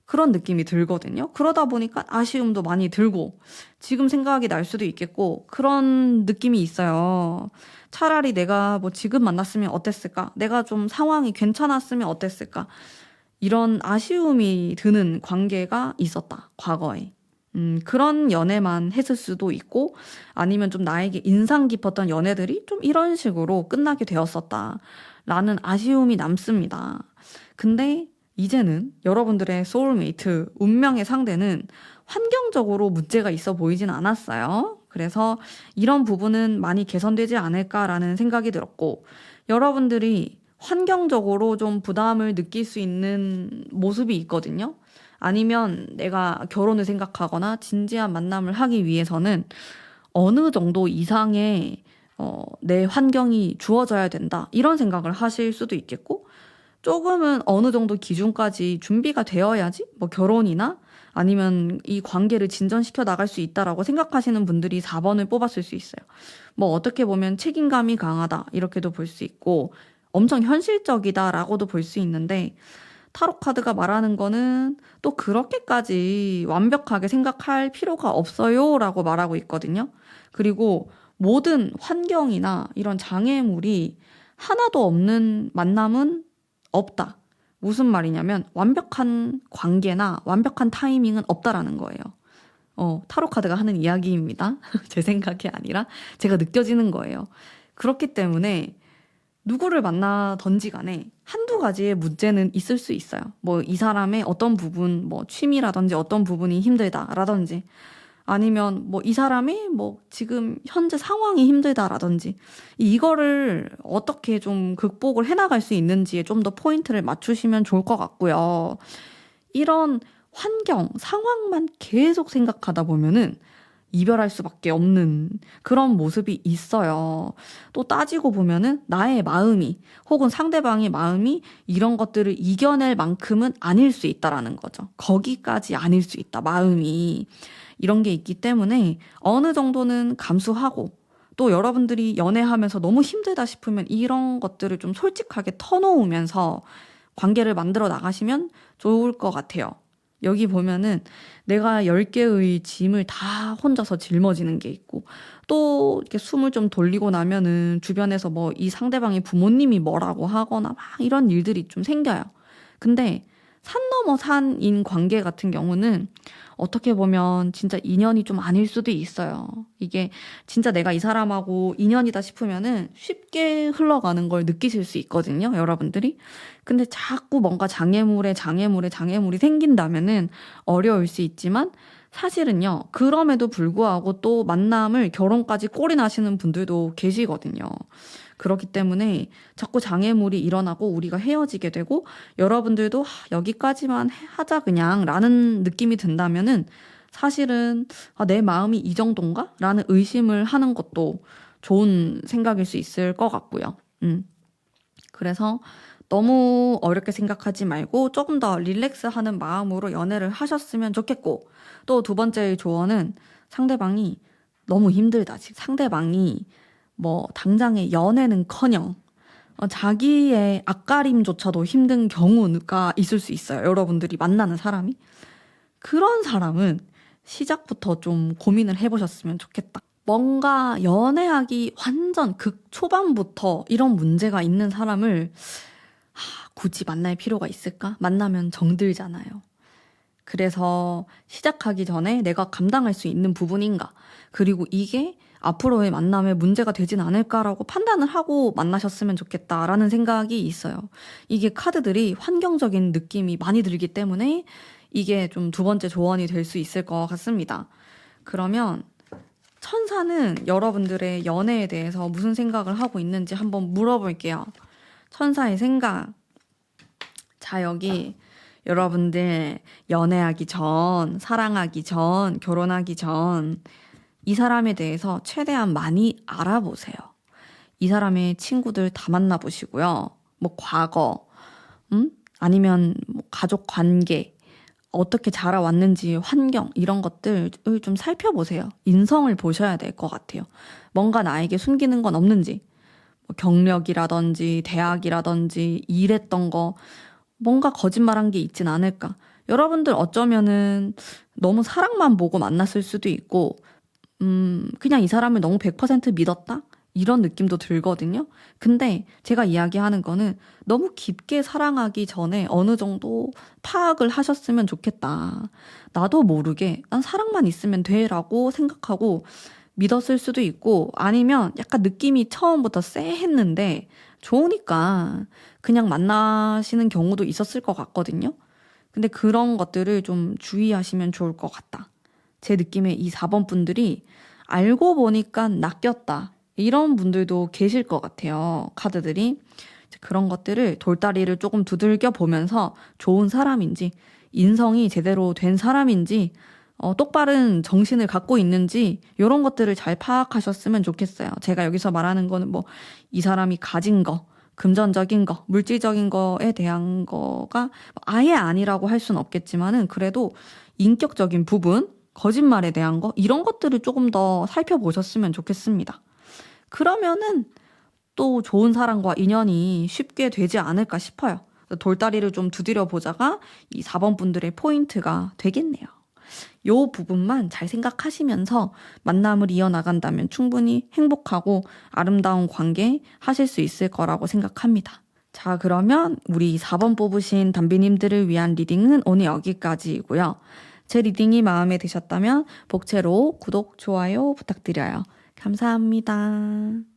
그런 느낌이 들거든요. 그러다 보니까 아쉬움도 많이 들고 지금 생각이 날 수도 있겠고 그런 느낌이 있어요. 차라리 내가 뭐 지금 만났으면 어땠을까? 내가 좀 상황이 괜찮았으면 어땠을까? 이런 아쉬움이 드는 관계가 있었다. 과거에. 그런 연애만 했을 수도 있고 아니면 좀 나에게 인상 깊었던 연애들이 좀 이런 식으로 끝나게 되었었다. 라는 아쉬움이 남습니다. 근데 이제는 여러분들의 소울메이트, 운명의 상대는 환경적으로 문제가 있어 보이진 않았어요. 그래서 이런 부분은 많이 개선되지 않을까라는 생각이 들었고, 여러분들이 환경적으로 좀 부담을 느낄 수 있는 모습이 있거든요. 아니면 내가 결혼을 생각하거나 진지한 만남을 하기 위해서는 어느 정도 이상의 내 환경이 주어져야 된다. 이런 생각을 하실 수도 있겠고, 조금은 어느 정도 기준까지 준비가 되어야지 뭐 결혼이나 아니면 이 관계를 진전시켜 나갈 수 있다라고 생각하시는 분들이 4번을 뽑았을 수 있어요. 뭐 어떻게 보면 책임감이 강하다 이렇게도 볼 수 있고 엄청 현실적이다라고도 볼 수 있는데, 타로 카드가 말하는 거는 또 그렇게까지 완벽하게 생각할 필요가 없어요라고 말하고 있거든요. 그리고 모든 환경이나 이런 장애물이 하나도 없는 만남은 없다. 무슨 말이냐면 완벽한 관계나 완벽한 타이밍은 없다라는 거예요. 타로 카드가 하는 이야기입니다. 제 생각이 아니라 제가 느껴지는 거예요. 그렇기 때문에 누구를 만나던지 간에 한두 가지의 문제는 있을 수 있어요. 뭐 이 사람의 어떤 부분, 뭐 취미라든지 어떤 부분이 힘들다라든지 아니면 뭐 이 사람이 뭐 지금 현재 상황이 힘들다라든지 이거를 어떻게 좀 극복을 해나갈 수 있는지에 좀 더 포인트를 맞추시면 좋을 것 같고요. 이런 환경, 상황만 계속 생각하다 보면은 이별할 수밖에 없는 그런 모습이 있어요. 또 따지고 보면은 나의 마음이 혹은 상대방의 마음이 이런 것들을 이겨낼 만큼은 아닐 수 있다라는 거죠. 거기까지 아닐 수 있다, 마음이. 이런 게 있기 때문에 어느 정도는 감수하고 또 여러분들이 연애하면서 너무 힘들다 싶으면 이런 것들을 좀 솔직하게 터놓으면서 관계를 만들어 나가시면 좋을 것 같아요. 여기 보면은 내가 10개의 짐을 다 혼자서 짊어지는 게 있고 또 이렇게 숨을 좀 돌리고 나면은 주변에서 뭐 이 상대방의 부모님이 뭐라고 하거나 막 이런 일들이 좀 생겨요. 근데 산 넘어 산인 관계 같은 경우는 어떻게 보면 진짜 인연이 좀 아닐 수도 있어요. 이게 진짜 내가 이 사람하고 인연이다 싶으면은 쉽게 흘러가는 걸 느끼실 수 있거든요, 여러분들이. 근데 자꾸 뭔가 장애물이 생긴다면은 어려울 수 있지만 사실은요, 그럼에도 불구하고 또 만남을 결혼까지 꼬리 나시는 분들도 계시거든요. 그렇기 때문에 자꾸 장애물이 일어나고 우리가 헤어지게 되고 여러분들도 여기까지만 하자 그냥 라는 느낌이 든다면은 사실은 내 마음이 이 정도인가? 라는 의심을 하는 것도 좋은 생각일 수 있을 것 같고요. 그래서 너무 어렵게 생각하지 말고 조금 더 릴렉스하는 마음으로 연애를 하셨으면 좋겠고, 또 두 번째 조언은 상대방이 너무 힘들다. 즉 상대방이 뭐 당장의 연애는커녕 자기의 앞가림조차도 힘든 경우가 있을 수 있어요. 여러분들이 만나는 사람이. 그런 사람은 시작부터 좀 고민을 해보셨으면 좋겠다. 뭔가 연애하기 완전 극초반부터 이런 문제가 있는 사람을 굳이 만날 필요가 있을까? 만나면 정들잖아요. 그래서 시작하기 전에 내가 감당할 수 있는 부분인가? 그리고 이게 앞으로의 만남에 문제가 되진 않을까라고 판단을 하고 만나셨으면 좋겠다라는 생각이 있어요. 이게 카드들이 환경적인 느낌이 많이 들기 때문에 이게 좀 두 번째 조언이 될 수 있을 것 같습니다. 그러면 천사는 여러분들의 연애에 대해서 무슨 생각을 하고 있는지 한번 물어볼게요. 천사의 생각. 자, 여기 여러분들 연애하기 전, 사랑하기 전, 결혼하기 전 이 사람에 대해서 최대한 많이 알아보세요. 이 사람의 친구들 다 만나보시고요. 뭐 과거, 아니면 뭐 가족 관계, 어떻게 자라왔는지 환경 이런 것들을 좀 살펴보세요. 인성을 보셔야 될 것 같아요. 뭔가 나에게 숨기는 건 없는지, 뭐 경력이라든지 대학이라든지 일했던 거 뭔가 거짓말한 게 있진 않을까. 여러분들 어쩌면은 너무 사랑만 보고 만났을 수도 있고 그냥 이 사람을 너무 100% 믿었다? 이런 느낌도 들거든요. 근데 제가 이야기하는 거는 너무 깊게 사랑하기 전에 어느 정도 파악을 하셨으면 좋겠다. 나도 모르게 난 사랑만 있으면 돼라고 생각하고 믿었을 수도 있고 아니면 약간 느낌이 처음부터 쎄했는데 좋으니까 그냥 만나시는 경우도 있었을 것 같거든요. 근데 그런 것들을 좀 주의하시면 좋을 것 같다. 제 느낌에 이 4번 분들이 알고 보니까 낚였다. 이런 분들도 계실 것 같아요. 카드들이. 그런 것들을 돌다리를 조금 두들겨 보면서 좋은 사람인지, 인성이 제대로 된 사람인지, 똑바른 정신을 갖고 있는지, 이런 것들을 잘 파악하셨으면 좋겠어요. 제가 여기서 말하는 거는 뭐, 이 사람이 가진 거, 금전적인 거, 물질적인 거에 대한 거가 아예 아니라고 할 수는 없겠지만은, 그래도 인격적인 부분, 거짓말에 대한 거, 이런 것들을 조금 더 살펴보셨으면 좋겠습니다. 그러면은 또 좋은 사람과 인연이 쉽게 되지 않을까 싶어요. 돌다리를 좀 두드려 보자가 이 4번 분들의 포인트가 되겠네요. 요 부분만 잘 생각하시면서 만남을 이어나간다면 충분히 행복하고 아름다운 관계 하실 수 있을 거라고 생각합니다. 자, 그러면 우리 4번 뽑으신 담비님들을 위한 리딩은 오늘 여기까지이고요. 제 리딩이 마음에 드셨다면 복채로 구독, 좋아요 부탁드려요. 감사합니다.